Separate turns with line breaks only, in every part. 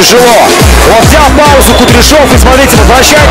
тяжело. Он взял паузу, Кудряшов, и смотрите, возвращает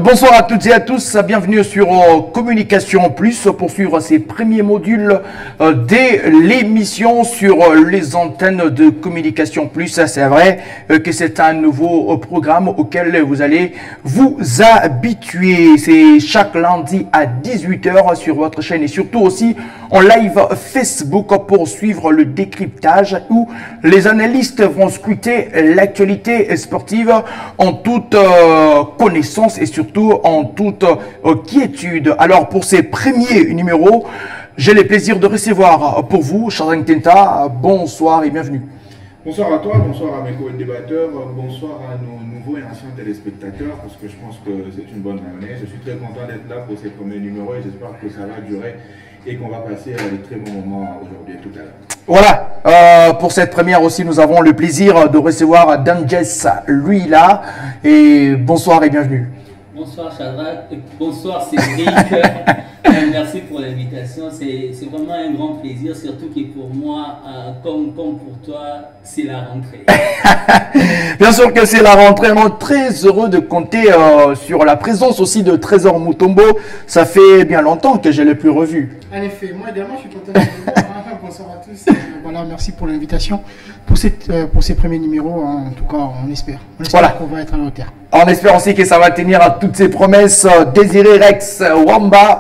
Bonsoir à toutes et à tous, bienvenue sur Communication Plus pour suivre ces premiers modules de l'émission sur les antennes de Communication Plus. C'est vrai que c'est un nouveau programme auquel vous allez vous habituer. C'est chaque lundi à 18 h sur votre chaîne et surtout aussi en live Facebook pour suivre le décryptage où les analystes vont scruter l'actualité sportive en toute connaissance et surtout en toute quiétude. Alors pour ces premiers numéros, j'ai le plaisir de recevoir pour vous Chadrin Tenta. Bonsoir et bienvenue.
Bonsoir à toi, bonsoir à mes co-débatteurs, bonsoir à nos nouveaux et anciens téléspectateurs, parce que je pense que c'est une bonne année. Je suis très content d'être là pour ces premiers numéros et j'espère que ça va durer et qu'on va passer à des très bons moments aujourd'hui et tout à l'heure.
Voilà, pour cette première aussi, nous avons le plaisir de recevoir Danges, lui là, et bonsoir et bienvenue.
Bonsoir Shadrach, bonsoir Cédric, merci pour l'invitation, c'est vraiment un grand plaisir, surtout que pour moi, comme pour toi, c'est la rentrée.
Bien sûr que c'est la rentrée, on est très heureux de compter sur la présence aussi de Trésor Mutombo, ça fait bien longtemps que je ne l'ai plus revu.
En effet, moi également je suis content de vous voir. Bonsoir à tous, voilà, merci pour l'invitation, pour ces premiers numéros, en tout cas on espère voilà. Qu'on va être à la hauteur.
On espère aussi que ça va tenir à toutes ces promesses. Désiré Rex Wamba,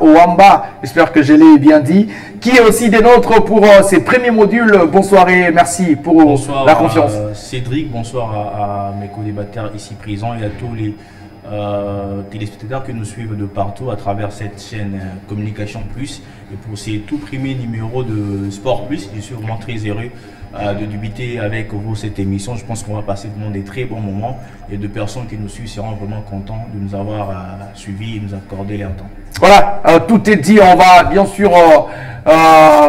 j'espère que je l'ai bien dit, qui est aussi des nôtres pour ces premiers modules. Bonsoir et merci pour la confiance.
Cédric, bonsoir à mes co-débatteurs ici présents et à tous les téléspectateurs que nous suivent de partout à travers cette chaîne Communication Plus. Et pour ces tout premiers numéros de Sport Plus, je suis vraiment très heureux de débuter avec vous cette émission. Je pense qu'on va passer vraiment des très bons moments et de personnes qui nous suivent seront vraiment contents de nous avoir suivis et nous accorder leur temps.
Voilà, tout est dit. On va bien sûr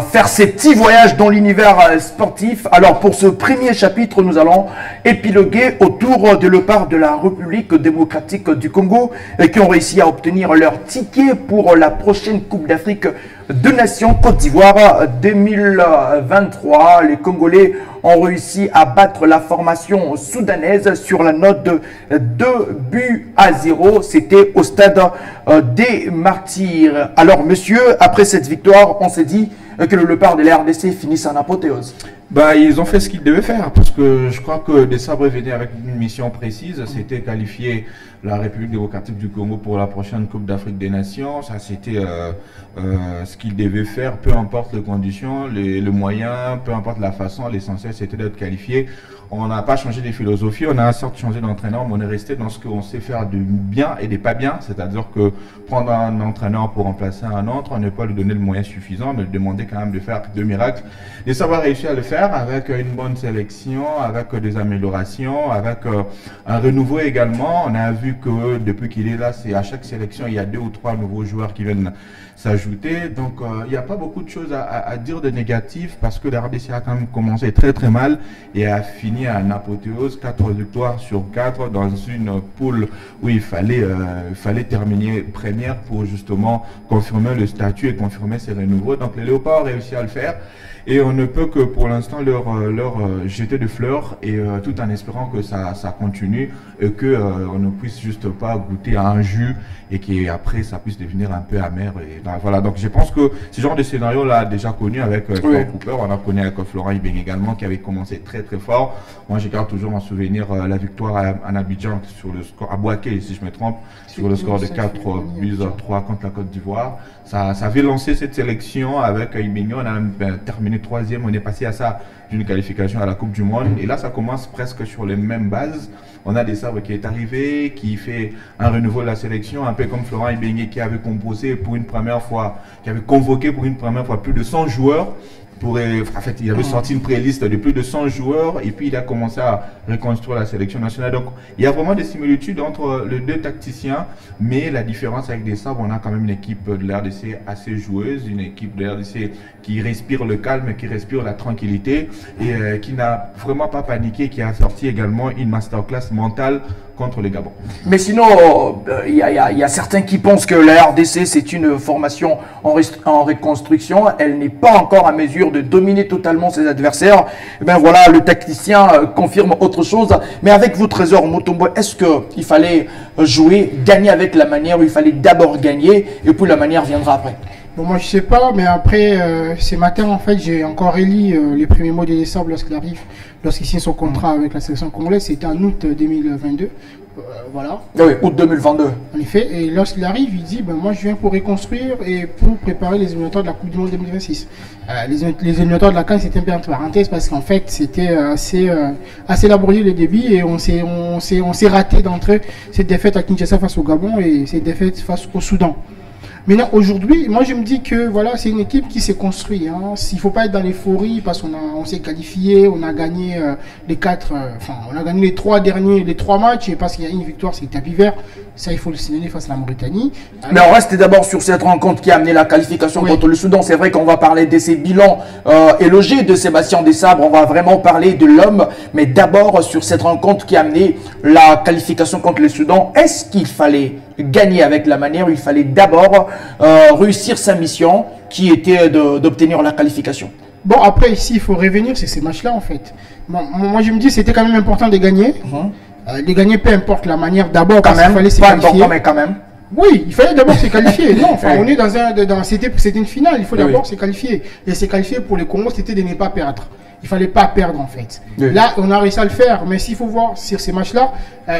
faire ces petits voyages dans l'univers sportif. Alors pour ce premier chapitre, nous allons épiloguer autour de léopards de la République démocratique du Congo qui ont réussi à obtenir leur ticket pour la prochaine Coupe d'Afrique de Nations Côte d'Ivoire 2023. Les Congolais ont réussi à battre la formation soudanaise sur la note de 2-0. C'était au stade des Martyrs. Alors monsieur, après cette victoire, on s'est dit que le léopard de la RDC finisse en apothéose.
Bah, ils ont fait ce qu'ils devaient faire parce que je crois que des sabres venaient avec une mission précise, c'était qualifier la République démocratique du Congo pour la prochaine Coupe d'Afrique des Nations. Ça, c'était ce qu'ils devaient faire, peu importe les conditions, le moyen, peu importe la façon, l'essentiel c'était d'être qualifié. On n'a pas changé de philosophie, on a certes changé d'entraîneur, mais on est resté dans ce qu'on sait faire de bien et de pas bien, c'est-à-dire que prendre un entraîneur pour remplacer un autre, on ne peut pas lui donner le moyen suffisant, mais lui demander quand même de faire deux miracles. Et ça va réussir à le faire avec une bonne sélection, avec des améliorations, avec un renouveau également. On a vu que depuis qu'il est là, c'est à chaque sélection, il y a 2 ou 3 nouveaux joueurs qui viennent s'ajouter. Donc, il n'y a pas beaucoup de choses à dire de négatif parce que la RDC a quand même commencé très très mal et a fini à une apothéose, 4 victoires sur 4 dans une poule où il fallait terminer première pour justement confirmer le statut et confirmer ses renouveaux. Donc, les Léopards ont réussi à le faire. Et on ne peut que pour l'instant leur jeter des fleurs et tout en espérant que ça continue et que on ne puisse juste pas goûter à un jus et qu'après ça puisse devenir un peu amer. Et voilà, donc je pense que ce genre de scénario là déjà connu avec Cooper, on a connu avec Florent Ibeng également qui avait commencé très très fort. Moi je garde toujours en souvenir la victoire en Abidjan sur le score, à Boaké si je me trompe, sur le score de 4-3 contre la Côte d'Ivoire. Ça avait lancé cette sélection avec Ibeng, on a terminé 3e, on est passé à ça d'une qualification à la Coupe du Monde et là ça commence presque sur les mêmes bases. On a des sabres qui est arrivé, qui fait un renouveau de la sélection, un peu comme Florent Ibeng qui avait composé pour une première fois, qui avait convoqué pour une première fois plus de 100 joueurs en fait, il avait sorti une pré-liste de plus de 100 joueurs et puis il a commencé à reconstruire la sélection nationale. Donc, il y a vraiment des similitudes entre les deux tacticiens, mais la différence avec des Sabres, on a quand même une équipe de l'RDC assez joueuse, une équipe de l'RDC qui respire le calme, qui respire la tranquillité et qui n'a vraiment pas paniqué, qui a sorti également une masterclass mentale contre les Gabon.
Mais sinon, il y a certains qui pensent que la RDC, c'est une formation en reconstruction. Elle n'est pas encore à mesure de dominer totalement ses adversaires. Et ben voilà, le tacticien confirme autre chose. Mais avec vous, Trésor Mutombo, est-ce qu'il fallait jouer, gagner avec la manière où il fallait d'abord gagner et puis la manière viendra après?
Bon, moi je sais pas, mais après, ce matin en fait, j'ai encore relu les premiers mots des Sabres lorsqu'il signe son contrat avec la sélection congolaise. C'était en août 2022. Voilà.
Oui, août 2022.
En effet, et lorsqu'il arrive, il dit moi je viens pour reconstruire et pour préparer les éliminatoires de la Coupe du Monde 2026. Les éliminatoires de la CAN, c'était un peu entre parenthèses parce qu'en fait, c'était assez laborieux le début et on s'est raté d'entrée cette défaite à Kinshasa face au Gabon et cette défaite face au Soudan. Maintenant, aujourd'hui, moi je me dis que voilà, c'est une équipe qui s'est construite. Hein. Il ne faut pas être dans l'euphorie parce qu'on s'est qualifié, on a gagné on a gagné les trois matchs et parce qu'il y a une victoire, c'est le tapis vert. Ça, il faut le signaler face à la Mauritanie.
Mais on reste d'abord sur cette rencontre qui a amené la qualification contre le Soudan. C'est vrai qu'on va parler de ces bilans élogieux de Sébastien Desabre. On va vraiment parler de l'homme. Mais d'abord sur cette rencontre qui a amené la qualification contre le Soudan. Est-ce qu'il fallait gagner avec la manière où il fallait d'abord réussir sa mission qui était d'obtenir la qualification?
Bon, après, ici, il faut revenir sur ces matchs-là, en fait. Bon, moi, je me dis que c'était quand même important de gagner. De gagner, peu importe la manière, d'abord, parce qu'il fallait se qualifier.
Mais quand même.
Oui, il fallait d'abord se qualifier. Non, enfin, on est c'était une finale, il faut d'abord se qualifier. Et se qualifier pour les Congo, c'était de ne pas perdre. Il ne fallait pas perdre en fait. Oui. Là, on a réussi à le faire, mais s'il faut voir sur ces matchs-là,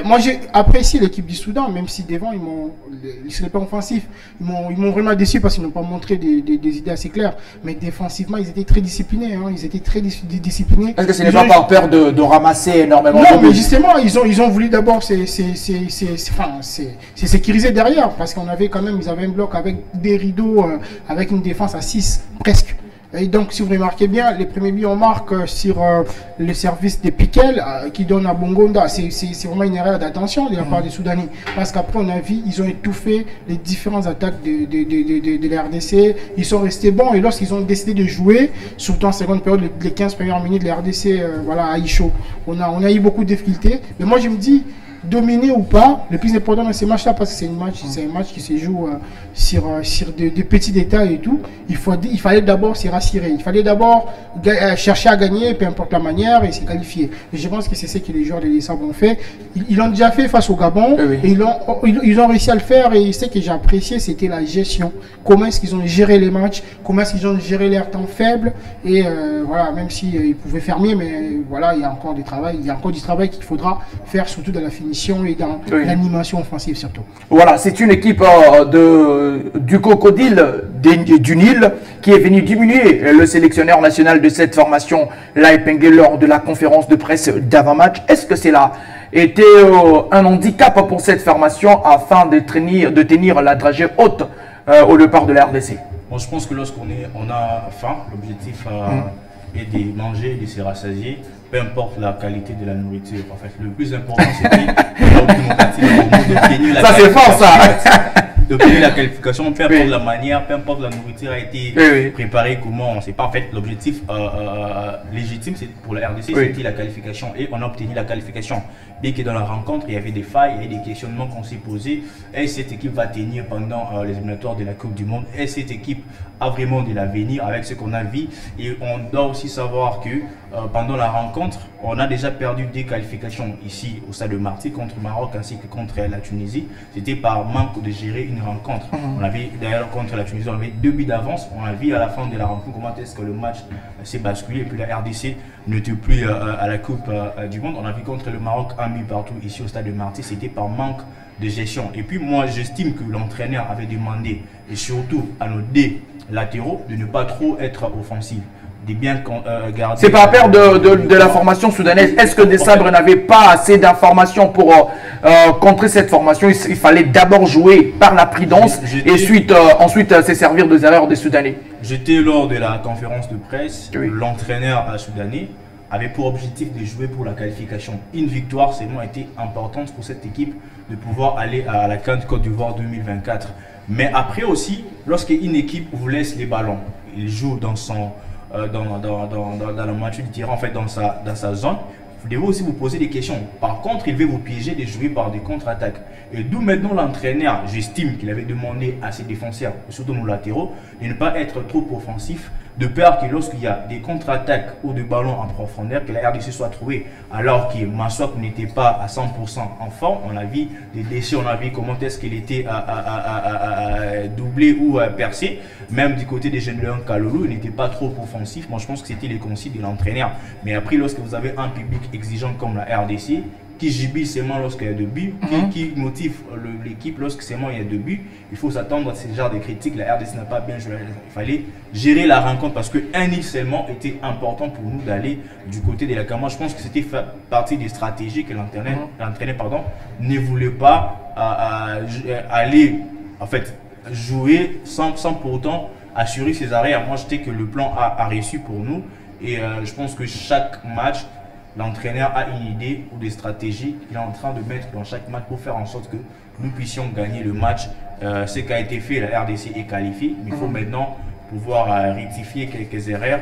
moi j'ai apprécié l'équipe du Soudan, même si devant, sur le plan offensif, ils m'ont vraiment déçu parce qu'ils n'ont pas montré des idées assez claires. Mais défensivement, ils étaient très disciplinés. Hein, ils étaient très disciplinés.
Est-ce que ce n'est pas par peur de ramasser énormément?
Non, mais justement, ils ont voulu d'abord se sécuriser derrière parce qu'on avait quand même, ils avaient un bloc avec des rideaux, avec une défense à 6 presque. Et donc, si vous remarquez bien, les premiers buts, on marque sur le service des Piquel qui donne à Bongonda. C'est vraiment une erreur d'attention de la part des Soudanais. Parce qu'après, on a vu, ils ont étouffé les différentes attaques de la RDC. Ils sont restés bons. Et lorsqu'ils ont décidé de jouer, surtout en seconde période, les 15 premières minutes de la RDC, à Isho, on a eu beaucoup de difficultés. Mais moi, je me dis, dominer ou pas, le plus important dans ces matchs-là, parce que c'est un match qui se joue sur des petits détails et tout, il fallait d'abord s'y rassurer. Il fallait d'abord chercher à gagner, peu importe la manière, et se qualifier. Et je pense que c'est ce que les joueurs de Sabres ont fait. Ils l'ont déjà fait face au Gabon, et ils ont réussi à le faire, et ce que j'ai apprécié, c'était la gestion. Comment est-ce qu'ils ont géré les matchs, comment est-ce qu'ils ont géré leur temps faible, et voilà, même s'ils pouvaient faire mieux, mais voilà, il y a encore du travail qu'il faudra faire, surtout dans la finition et dans l'animation offensive surtout.
Voilà, c'est une équipe du Crocodile du Nil qui est venue diminuer le sélectionneur national de cette formation, Laepenge, lors de la conférence de presse d'avant-match. Est-ce que cela était un handicap pour cette formation afin de tenir la dragée haute au départ de la RDC?
Bon, je pense que lorsqu'on a faim, l'objectif est de manger et de se rassasier, peu importe la qualité de la nourriture. En fait, le plus important, c'était
c'est fort ça.
D'obtenir la qualification, peu importe la manière, peu importe la nourriture a été préparée, comment, on ne sait pas. En fait, l'objectif légitime pour la RDC, c'était la qualification. Et on a obtenu la qualification. Bien que dans la rencontre, il y avait des failles, il y avait des questionnements qu'on s'est posés. Est-ce que cette équipe va tenir pendant les éliminatoires de la Coupe du Monde? Est-ce que cette équipe a vraiment de l'avenir avec ce qu'on a vu? Et on doit aussi savoir que pendant la rencontre, on a déjà perdu des qualifications ici au stade de Marty contre le Maroc ainsi que contre la Tunisie. C'était par manque de gérer une rencontre. On avait d'ailleurs contre la Tunisie, on avait 2 buts d'avance. On a vu à la fin de la rencontre comment est-ce que le match s'est basculé et puis la RDC n'était plus à la Coupe du Monde. On a vu contre le Maroc un but partout ici au stade de Marty. C'était par manque de gestion. Et puis moi, j'estime que l'entraîneur avait demandé, et surtout à nos deux latéraux, de ne pas trop être offensifs, bien garder.
C'est par peur de la formation soudanaise. Est-ce que Desabre n'avait pas assez d'informations pour contrer cette formation? Il fallait d'abord jouer par la prudence et ensuite se servir des erreurs des Soudanais.
J'étais lors de la conférence de presse.
Oui.
L'entraîneur soudanais avait pour objectif de jouer pour la qualification. Une victoire seulement était importante pour cette équipe de pouvoir aller à la CAN Côte d'Ivoire 2024. Mais après aussi, lorsqu'une équipe vous laisse les ballons, il joue dans son dans la moitié du terrain, en fait dans sa zone, vous devez aussi vous poser des questions. Par contre, il veut vous piéger de jouer par des contre-attaques. Et d'où maintenant l'entraîneur, j'estime qu'il avait demandé à ses défenseurs, surtout nos latéraux, de ne pas être trop offensif, de peur que lorsqu'il y a des contre-attaques ou des ballons en profondeur, que la RDC soit trouvée. Alors que Massouk n'était pas à 100% en forme, on a vu des déchets, on a vu comment est-ce qu'il était doublé ou percé. Même du côté des jeunes Léon Kalolou, il n'était pas trop offensif. Moi, je pense que c'était les consignes de l'entraîneur. Mais après, lorsque vous avez un public exigeant comme la RDC, qui jubile seulement lorsqu'il y a 2 buts, qui motive l'équipe lorsque seulement il y a 2 buts, il faut s'attendre à ce genre de critiques. La RDC n'a pas bien joué. Il fallait gérer la rencontre parce qu'un nid seulement était important pour nous d'aller du côté de la Cameroun. Je pense que c'était partie des stratégies que l'entraîneur ne voulait pas aller en fait jouer sans pour autant assurer ses arrières. Moi, je sais que le plan a réussi pour nous et je pense que chaque match, l'entraîneur a une idée ou des stratégies qu'il est en train de mettre dans chaque match pour faire en sorte que nous puissions gagner le match. Ce qui a été fait, la RDC est qualifiée, mais il faut maintenant pouvoir rectifier quelques erreurs,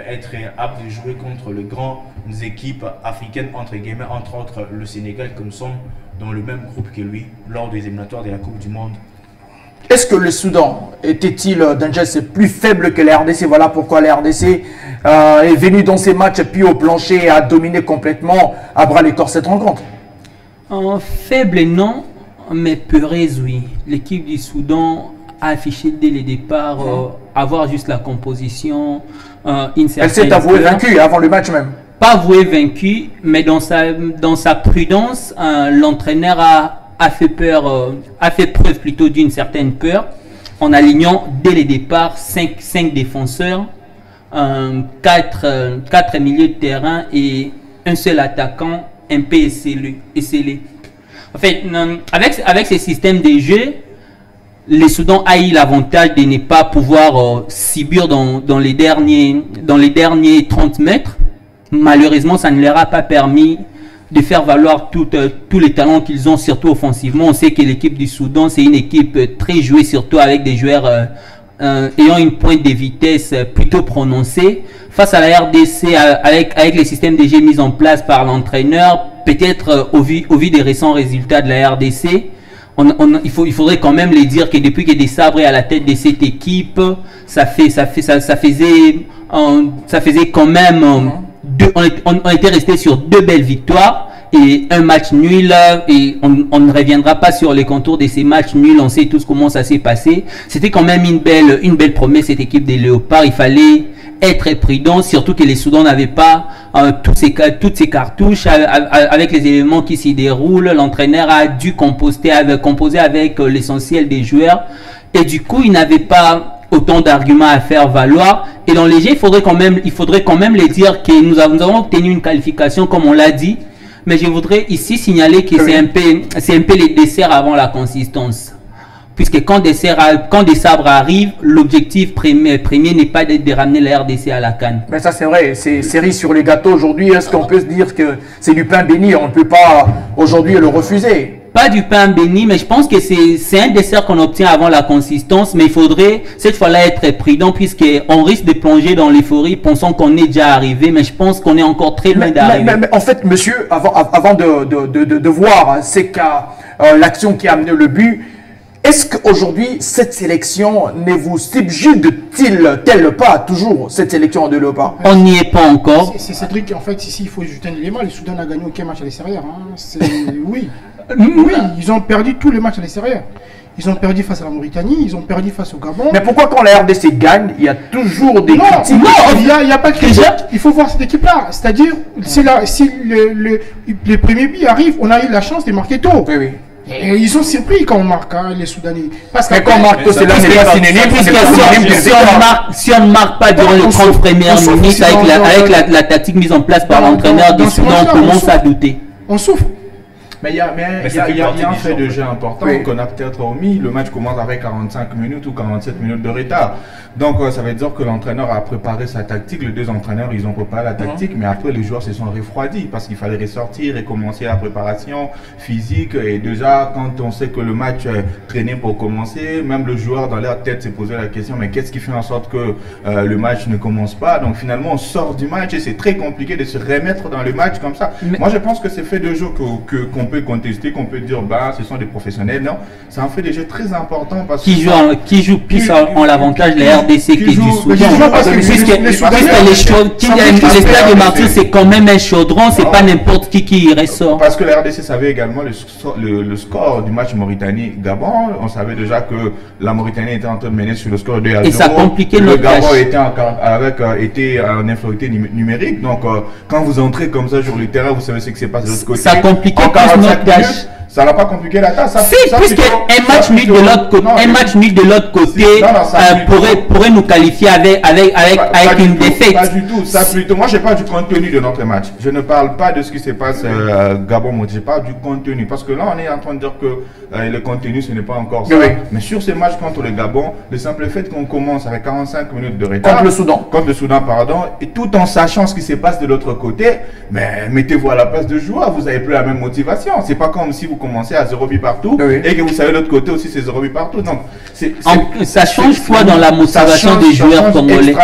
être apte de jouer contre les grandes équipes africaines, entre guillemets, entre autres le Sénégal, que nous sommes dans le même groupe que lui lors des éliminatoires de la Coupe du Monde.
Est-ce que le Soudan était-il d'un geste plus faible que la RDC? Voilà pourquoi la RDC est venue dans ces matchs puis au plancher et a dominé complètement à bras les corps cette rencontre.
Faible non, mais peureuse oui. L'équipe du Soudan a affiché dès le départ avoir juste la composition. Elle
s'est avouée vaincue avant le match même.
Pas avouée vaincue, mais dans sa prudence, l'entraîneur a fait preuve plutôt d'une certaine peur en alignant dès le départ 5 défenseurs, 4 milieux de terrain et un seul attaquant un peu esselé. En fait, avec ce système de jeu, le Soudan a eu l'avantage de ne pas pouvoir subir dans les derniers 30 mètres. Malheureusement, ça ne leur a pas permis de faire valoir tous les talents qu'ils ont, surtout offensivement. On sait que l'équipe du Soudan, c'est une équipe très jouée, surtout avec des joueurs ayant une pointe de vitesse plutôt prononcée. Face à la RDC, avec les systèmes de jeu mis en place par l'entraîneur, peut-être au vu des récents résultats de la RDC, il faudrait quand même les dire que depuis que Desabre est à la tête de cette équipe, ça faisait quand même... on était resté sur 2 belles victoires et un match nul et on ne reviendra pas sur les contours de ces matchs nuls. On sait tous comment ça s'est passé. C'était quand même une belle promesse, cette équipe des Léopards. Il fallait être prudent, surtout que les Soudans n'avaient pas toutes ces cartouches avec les éléments qui s'y déroulent. L'entraîneur a dû composer avec l'essentiel des joueurs et du coup il n'avait pas autant d'arguments à faire valoir. Et dans les jeux, il faudrait quand même les dire que nous avons obtenu une qualification comme on l'a dit. Mais je voudrais ici signaler que c'est un peu les desserts avant la consistance. Puisque quand Desabre arrive, l'objectif premier n'est pas de ramener la RDC à la CAN.
Mais ça c'est vrai, c'est cerise sur les gâteaux aujourd'hui. Est-ce qu'on peut se dire que c'est du pain béni? On ne peut pas aujourd'hui le refuser.
Pas du pain béni, mais je pense que c'est un dessert qu'on obtient avant la consistance, mais il faudrait cette fois-là être prudent puisqu'on risque de plonger dans l'euphorie pensant qu'on est déjà arrivé, mais je pense qu'on est encore très loin d'arriver.
Mais en fait, monsieur, avant de voir l'action qui a amené le but, est-ce qu'aujourd'hui, cette sélection ne vous subjugue-t-elle pas toujours, cette sélection de Léopard?
On n'y est pas encore.
C'est Cédric, en fait, ici, il faut jeter un élément. Le Soudan a gagné aucun match à l'extérieur. Oui. Oui, ils ont perdu tous les matchs à l'extérieur. Ils ont perdu face à la Mauritanie, ils ont perdu face au Gabon.
Mais pourquoi quand la RDC gagne, il y a toujours des critiques?
Non, il n'y a pas de critique. Il faut voir cette équipe-là. C'est-à-dire, si les premiers buts arrivent, on a eu la chance de marquer tôt.
Oui.
Et ils sont surpris quand on marque, hein, les Soudanais. Parce
Mais quand on marque, c'est là, c'est pas synonyme.
Si on ne marque pas durant les 30 premières minutes avec la tactique mise en place par l'entraîneur du Soudan, on commence à douter.
On souffre.
Mais il y a un fait de jeu important qu'on a peut-être omis. Le match commence avec 45 minutes ou 47 minutes de retard. Donc ça veut dire que l'entraîneur a préparé sa tactique. Les deux entraîneurs, ils ont préparé la tactique, mais après les joueurs se sont refroidis parce qu'il fallait ressortir et commencer la préparation physique. Et déjà, quand on sait que le match traînait pour commencer, même le joueur dans leur tête s'est posé la question, mais qu'est-ce qui fait en sorte que le match ne commence pas? Donc finalement, on sort du match et c'est très compliqué de se remettre dans le match comme ça. Moi, je pense que c'est fait de jeu qu'on peut contester, qu'on peut dire, bah, ce sont des professionnels. Non, c'est un fait de jeu très important parce
qui joue plus en l'avantage les RDC que du Soudan. Puisque les stades de Martyr, c'est quand même un chaudron, c'est pas n'importe qui ressort.
Parce que la RDC savait également le score du match Mauritanie-Gabon. On savait déjà que la Mauritanie était en train de mener sur le score de 2-0.
Et ça compliquait notre
tâche. Le Gabon était en infériorité numérique. Donc, quand vous entrez comme ça sur le terrain, vous savez ce qui se passe de l'autre côté.
Ça compliquait plus notre tâche.
Ça n'a pas compliqué la tâche.
Si, puisque un match nul de l'autre côté pourrait nous qualifier avec une défaite.
Pas du tout. Ça plutôt. Moi, je parle du contenu de notre match. Je ne parle pas de ce qui se passe Gabon. Je parle du contenu parce que là, on est en train de dire que le contenu, ce n'est pas encore ça. Oui. Mais sur ce match contre le Gabon, le simple fait qu'on commence avec 45 minutes de retard contre le Soudan, pardon, et tout en sachant ce qui se passe de l'autre côté, mais mettez-vous à la place de joueur, vous n'avez plus la même motivation. C'est pas comme si vous commencez à 0 but partout et que vous savez de l'autre côté aussi c'est 0 but partout. Donc
ça change quoi dans la motivation des joueurs congolais,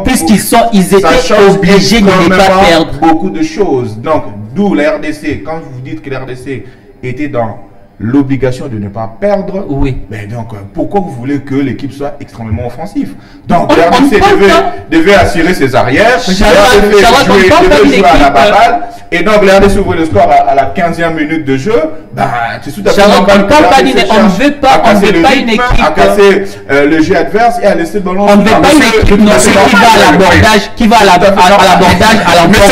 puisqu'ils étaient obligés de ne pas perdre
beaucoup de choses. Donc d'où la RDC, quand vous dites que la RDC était dans l'obligation de ne pas perdre, mais donc pourquoi vous voulez que l'équipe soit extrêmement offensive? Donc la RDC devait assurer ses arrières, devait jouer à la balle, et donc la RDC ouvre le score à la 15e minute de jeu. C'est tout à fait normal.
On ne veut pas une équipe
à casser le jeu adverse et à laisser le ballon.
On ne veut pas une équipe qui va à l'abordage à l'emploi.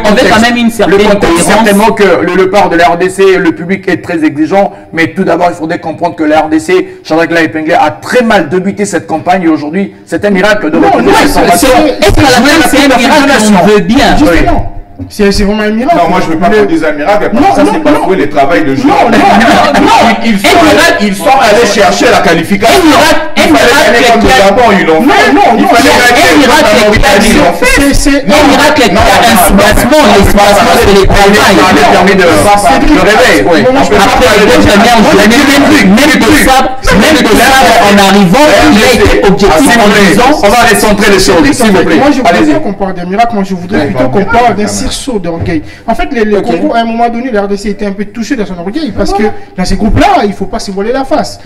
On veut quand même une certaine cohérence.
Certainement que le part de la RDC, le public est très exigeant, mais tout d'abord il faudrait comprendre que la RDC, Shadrack Epinglé, a très mal débuté cette campagne et aujourd'hui c'est un miracle de retrouver cette formation.
C'est un miracle, on veut bien.
C'est vraiment un miracle.
Non, moi je ne veux pas qu'on dise un miracle. Ça, c'est pas jouer les travail de joueurs. Ils sont allés chercher la qualification.
Un miracle
ils l'ont fait.
Un miracle qui a un soubassement. L'espacement, c'est les travails.
Permet de réveil.
Après les deux premières journées, même de ça, en arrivant, il a été objectif en disant.
On va recentrer les choses, s'il vous plaît.
Moi je voudrais pas qu'on parle d'un miracle, moi je voudrais plutôt qu'on parle d'un sursaut d'orgueil. En fait, le Congo, à un moment donné, la RDC était un peu touché dans son orgueil parce que dans ces groupes-là, il ne faut pas se voiler la face.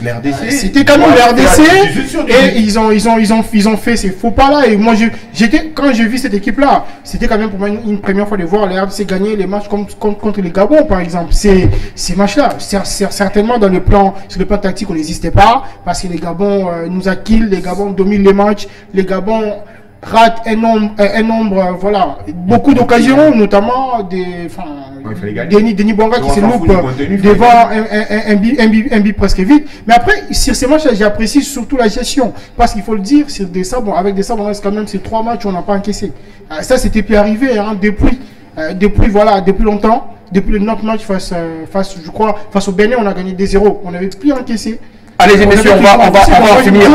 C'était quand même la RDC et ils ont fait ces faux pas-là. Et moi, quand j'ai vu cette équipe-là, c'était quand même pour moi une première fois de voir la RDC gagner les matchs contre les Gabon, par exemple. Ces matchs-là, certainement sur le plan tactique, on n'existait pas parce que les Gabon nous acquillent, les Gabon dominent les matchs, les Gabon rate un nombre, voilà, beaucoup d'occasions, notamment Denis Bonga qui se loupe devant un but presque vide. Mais après, sur ces matchs, j'apprécie surtout la gestion. Parce qu'il faut le dire, sur des sables, avec des sables, on reste quand même ces 3 matchs, on n'a pas encaissé. Ça, c'était plus arrivé depuis longtemps. Depuis notre match face au Bénin, on a gagné 2-0. On n'avait plus encaissé.
Allez-y, messieurs, on va finir.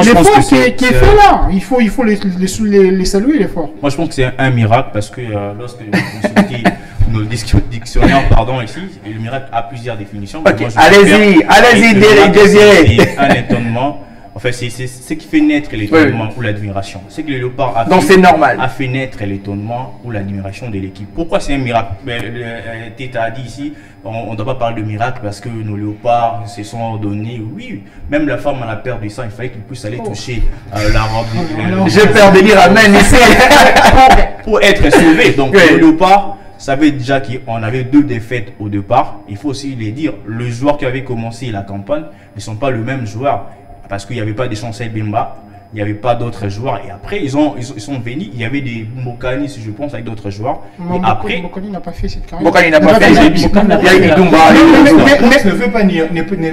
L'effort qui est fait là, il faut les saluer, l'effort.
Moi, je pense que c'est un miracle parce que lorsque on consultait nos dictionnaires, ici, le miracle a plusieurs définitions.
Allez-y, Désiré.
Un étonnement. En fait, c'est ce qui fait naître l'étonnement ou l'admiration. C'est que le léopard a fait naître l'étonnement ou l'admiration de l'équipe. Pourquoi c'est un miracle? Teta a dit ici, on ne doit pas parler de miracle parce que nos léopards se sont donnés. Oui, même la femme à la perte du sang, il fallait qu'il puisse aller toucher la robe.
J'ai peur de dire amen ici.
Pour être sauvé. Donc, le léopard savait déjà qu'on avait 2 défaites au départ. Il faut aussi les dire. Le joueur qui avait commencé la campagne ne sont pas le même joueur. Parce qu'il n'y avait pas de Chancel Bimba, il n'y avait pas d'autres joueurs. Et après, ils sont venus. Il y avait des Mokani, je pense, avec d'autres joueurs.
Non,
Et après,
Mokani n'a pas fait cette carrière.
Mokani n'a pas fait. Il y a eu Idumba.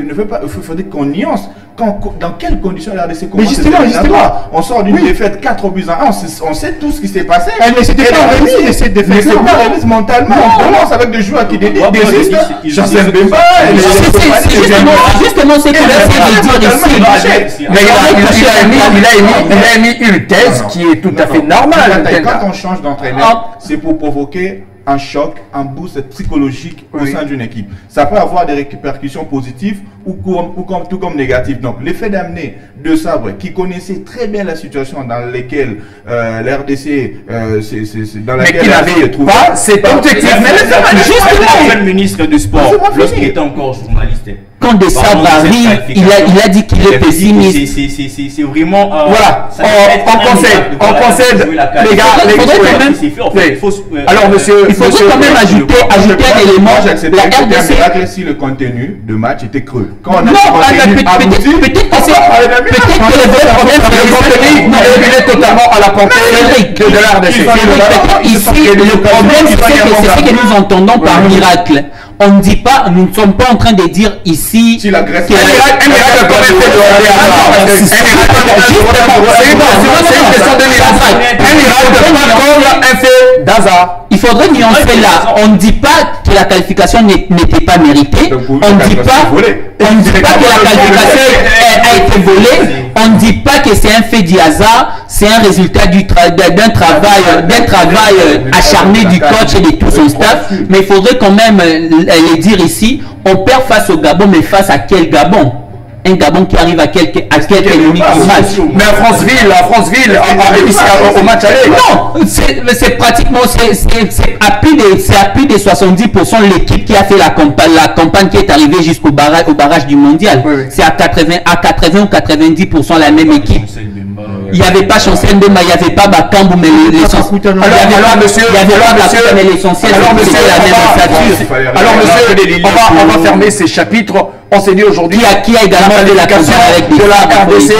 Ne veut pas il faudrait qu'on nuance. Dans quelles conditions la RDC commence?
Mais justement.
On sort d'une défaite 4-1. On sait tout ce qui s'est passé.
Mais c'était pas remis, cette défaite.
Mais c'est pas remis mentalement. On commence avec des joueurs qui désistent. Chancel Bemba.
Justement, c'est qu'on essaie de dire ici.
Mais il a émis une thèse qui est tout à fait normale.
Quand on change d'entraîneur, c'est pour provoquer un choc, un boost psychologique au sein d'une équipe. Ça peut avoir des répercussions positives tout comme négatives. Donc, l'effet d'amener De Sabre, qui connaissait très bien la situation dans laquelle l'RDC, dans laquelle
mais qui n'avait pas cet objectif.
Mais justement, le ministre du Sport, lorsqu'il était encore journaliste,
quand De Sabre arrive, il a dit qu'il est pessimiste.
C'est vraiment.
Voilà, on concède. Les gars, alors monsieur,
il faudrait quand même ajouter un élément.
La RDC, si le contenu de match était creux.
Non, peut-être que le vrai problème,
il est totalement à la portée de la RDC.
Ici, le problème, c'est ce que nous entendons par miracle. On ne dit pas, nous ne sommes pas en train de dire ici.
Si la Grèce.
C'est une question de miracle. Un miracle, un fait d'hasard.
Il faudrait nuancer là. On ne dit pas que la qualification n'était pas méritée. On ne dit pas que la qualification a été volée. On ne dit pas que c'est un fait du hasard. C'est un résultat d'un travail acharné du coach et de tout son staff. Mais il faudrait quand même le dire ici. On perd face au Gabon, mais face à quel Gabon? Un Gabon qui arrive à quelques minutes du match.
Mais à Franceville, au match aller.
Non, c'est pratiquement, c'est à plus de 70% l'équipe qui a fait la campagne qui est arrivée jusqu'au barrage du mondial.
Oui.
C'est à 80 ou 90% la même équipe. Il n'y avait pas Chancel Mbemba, il n'y avait pas Bakambu, mais l'essentiel.
Alors monsieur,
c'était la même stature.
Alors monsieur, on va fermer ces chapitres. On s'est dit aujourd'hui
qui a également fait la qualification avec
de la RDC.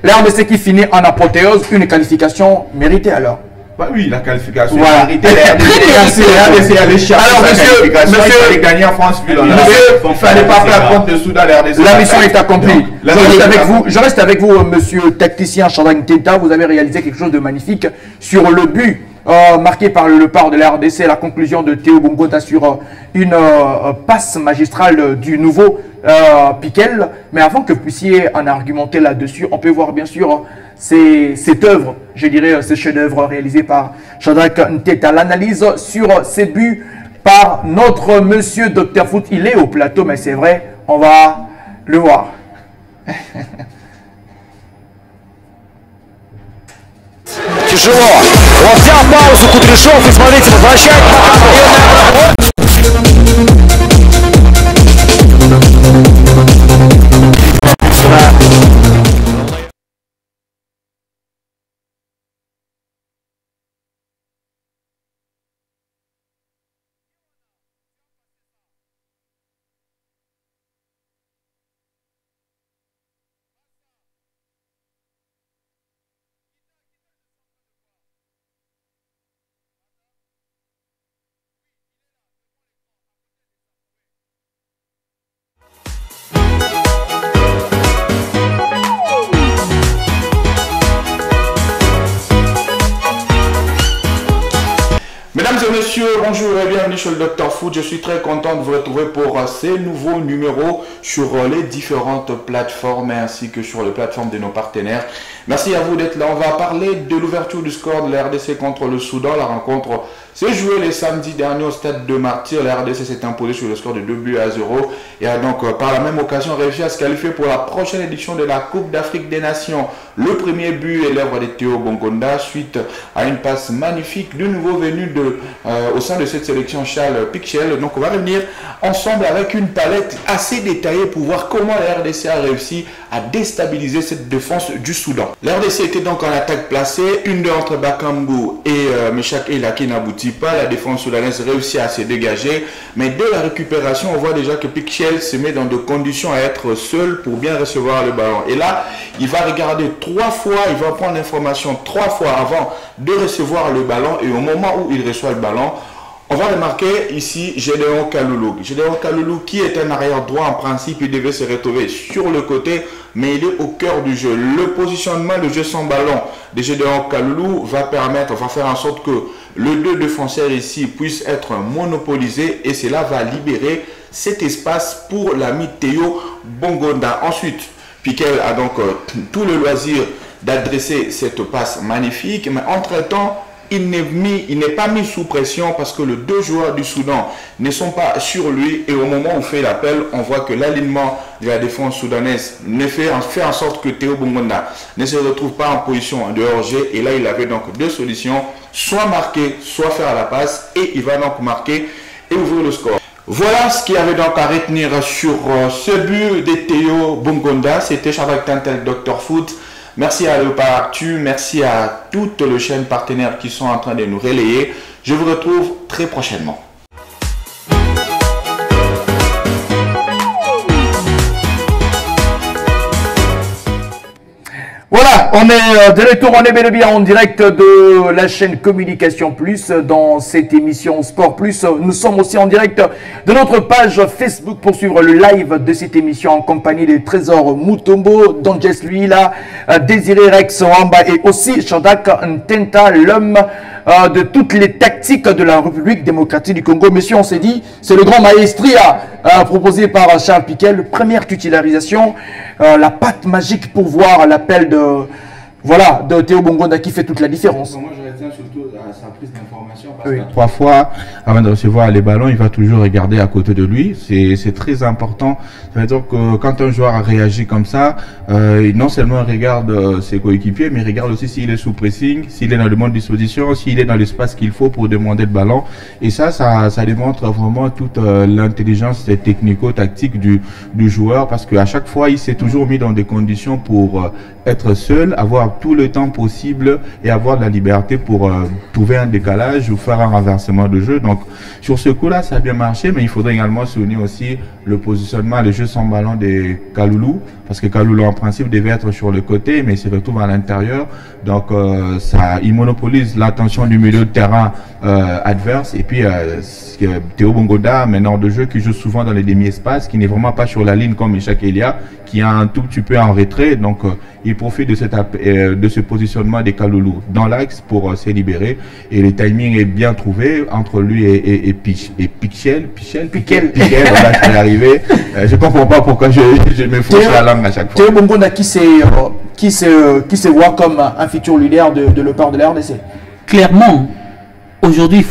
La RDC qui finit en apothéose, une qualification méritée alors.
Bah oui, la qualification.
Voilà.
La RDC allait chercher
alors monsieur,
il fallait gagner en France. Il ne fallait pas faire compte de Soudan, la RDC.
La mission est accomplie. Je reste avec vous, monsieur tacticien Chandang Tenta. Vous avez réalisé quelque chose de magnifique sur le but marqué par le part de la RDC, la conclusion de Théo Bongota sur une passe magistrale du nouveau Piquel. Mais avant que vous puissiez en argumenter là-dessus, on peut voir bien sûr cette œuvre, je dirais ce chef-d'œuvre réalisé par Shadrach Nteta. L'analyse sur ces buts par notre monsieur Dr Foot. Il est au plateau, mais c'est vrai, on va le voir.
Тяжело. Он взял паузу, Кудряшов, и смотрите, возвращает.
Mesdames et messieurs, bonjour et bienvenue sur le Dr Foot. Je suis très content de vous retrouver pour ces nouveaux numéros sur les différentes plateformes ainsi que sur les plateformes de nos partenaires. Merci à vous d'être là. On va parler de l'ouverture du score de la RDC contre le Soudan. La rencontre s'est jouée le samedi dernier au stade de Martyr. La RDC s'est imposée sur le score de 2-0 et a donc par la même occasion réussi à se qualifier pour la prochaine édition de la Coupe d'Afrique des Nations. Le premier but est l'œuvre de Théo Bongonda suite à une passe magnifique du nouveau venu au sein de cette sélection, Charles Piquel. Donc on va revenir ensemble avec une palette assez détaillée pour voir comment la RDC a réussi à déstabiliser cette défense du Soudan. La RDC était donc en attaque placée, une de entre Bakambu et Meshak Ela qui n'aboutit n'aboutit pas. La défense soudanaise réussit à se dégager. Mais dès la récupération, on voit déjà que Pichel se met dans de conditions à être seul pour bien recevoir le ballon. Et là, il va regarder 3 fois, il va prendre l'information 3 fois avant de recevoir le ballon. Et au moment où il reçoit le ballon, on va remarquer ici Gédéon Kaloulou. Gédéon Kaloulou qui est un arrière droit, en principe, il devait se retrouver sur le côté, mais il est au cœur du jeu. Le positionnement, le jeu sans ballon de Gédéon Kaloulou va faire en sorte que le 2 défenseurs ici puisse être monopolisé et cela va libérer cet espace pour l'ami Théo Bongonda. Ensuite, Piquel a donc tout le loisir d'adresser cette passe magnifique, mais entre-temps, il n'est pas mis sous pression parce que les 2 joueurs du Soudan ne sont pas sur lui et au moment où on fait l'appel, on voit que l'alignement de la défense soudanaise fait en sorte que Théo Bongonda ne se retrouve pas en position de hors-jeu et là il avait donc 2 solutions, soit marquer, soit faire la passe et il va donc marquer et ouvrir le score. Voilà ce qu'il y avait donc à retenir sur ce but de Théo Bongonda. C'était Charles Tintel, Dr Foot. Merci à Léopard Actu, merci à toutes les chaînes partenaires qui sont en train de nous relayer. Je vous retrouve très prochainement.
Voilà, on est de retour, on est bel et bien en direct de la chaîne Communication Plus dans cette émission Sport Plus. Nous sommes aussi en direct de notre page Facebook pour suivre le live de cette émission en compagnie de Trésor Mutombo, Donjes Luila, Désiré Rex Wamba et aussi Shadak Ntenta, l'homme de toutes les tactiques de la République démocratique du Congo. Messieurs, on s'est dit, c'est le grand maestria proposé par Charles Piquel, première titularisation, la patte magique pour voir l'appel de Théo Bongonda qui fait toute la différence.
Moi, je retiens surtout à sa prise d'information parce que 3 fois, avant de recevoir les ballons, il va toujours regarder à côté de lui. C'est très important. Ça veut dire que quand un joueur réagit comme ça, non seulement il regarde ses coéquipiers, mais il regarde aussi s'il est sous pressing, s'il est dans de bonnes dispositions, s'il est dans l'espace qu'il faut pour demander le ballon. Et ça démontre vraiment toute l'intelligence technico-tactique du joueur parce qu'à chaque fois, il s'est toujours mis dans des conditions pour être seul, avoir tout le temps possible et avoir de la liberté pour trouver un décalage ou faire un renversement de jeu. Donc sur ce coup-là, ça a bien marché, mais il faudrait également souligner aussi le positionnement, le jeu sans ballon de Kaloulou, parce que Kaloulou en principe devait être sur le côté, mais il se retrouve à l'intérieur. Donc il monopolise l'attention du milieu de terrain adverse. Et puis Théo Bongonda, meneur de jeu, qui joue souvent dans les demi-espaces, qui n'est vraiment pas sur la ligne comme Ishak Elia, qui est un tout petit peu en retrait. Donc il profite de ce positionnement de Kaloulou dans l'axe pour se libérer. Et le timing est bien trouvé entre lui et Pichel. Voilà, je vais arriver. Je comprends pas pourquoi je me fouche la langue à chaque fois.
Théo Bongonda qui se voit comme un futur leader de l'OPAR de la RDC.
Clairement, aujourd'hui,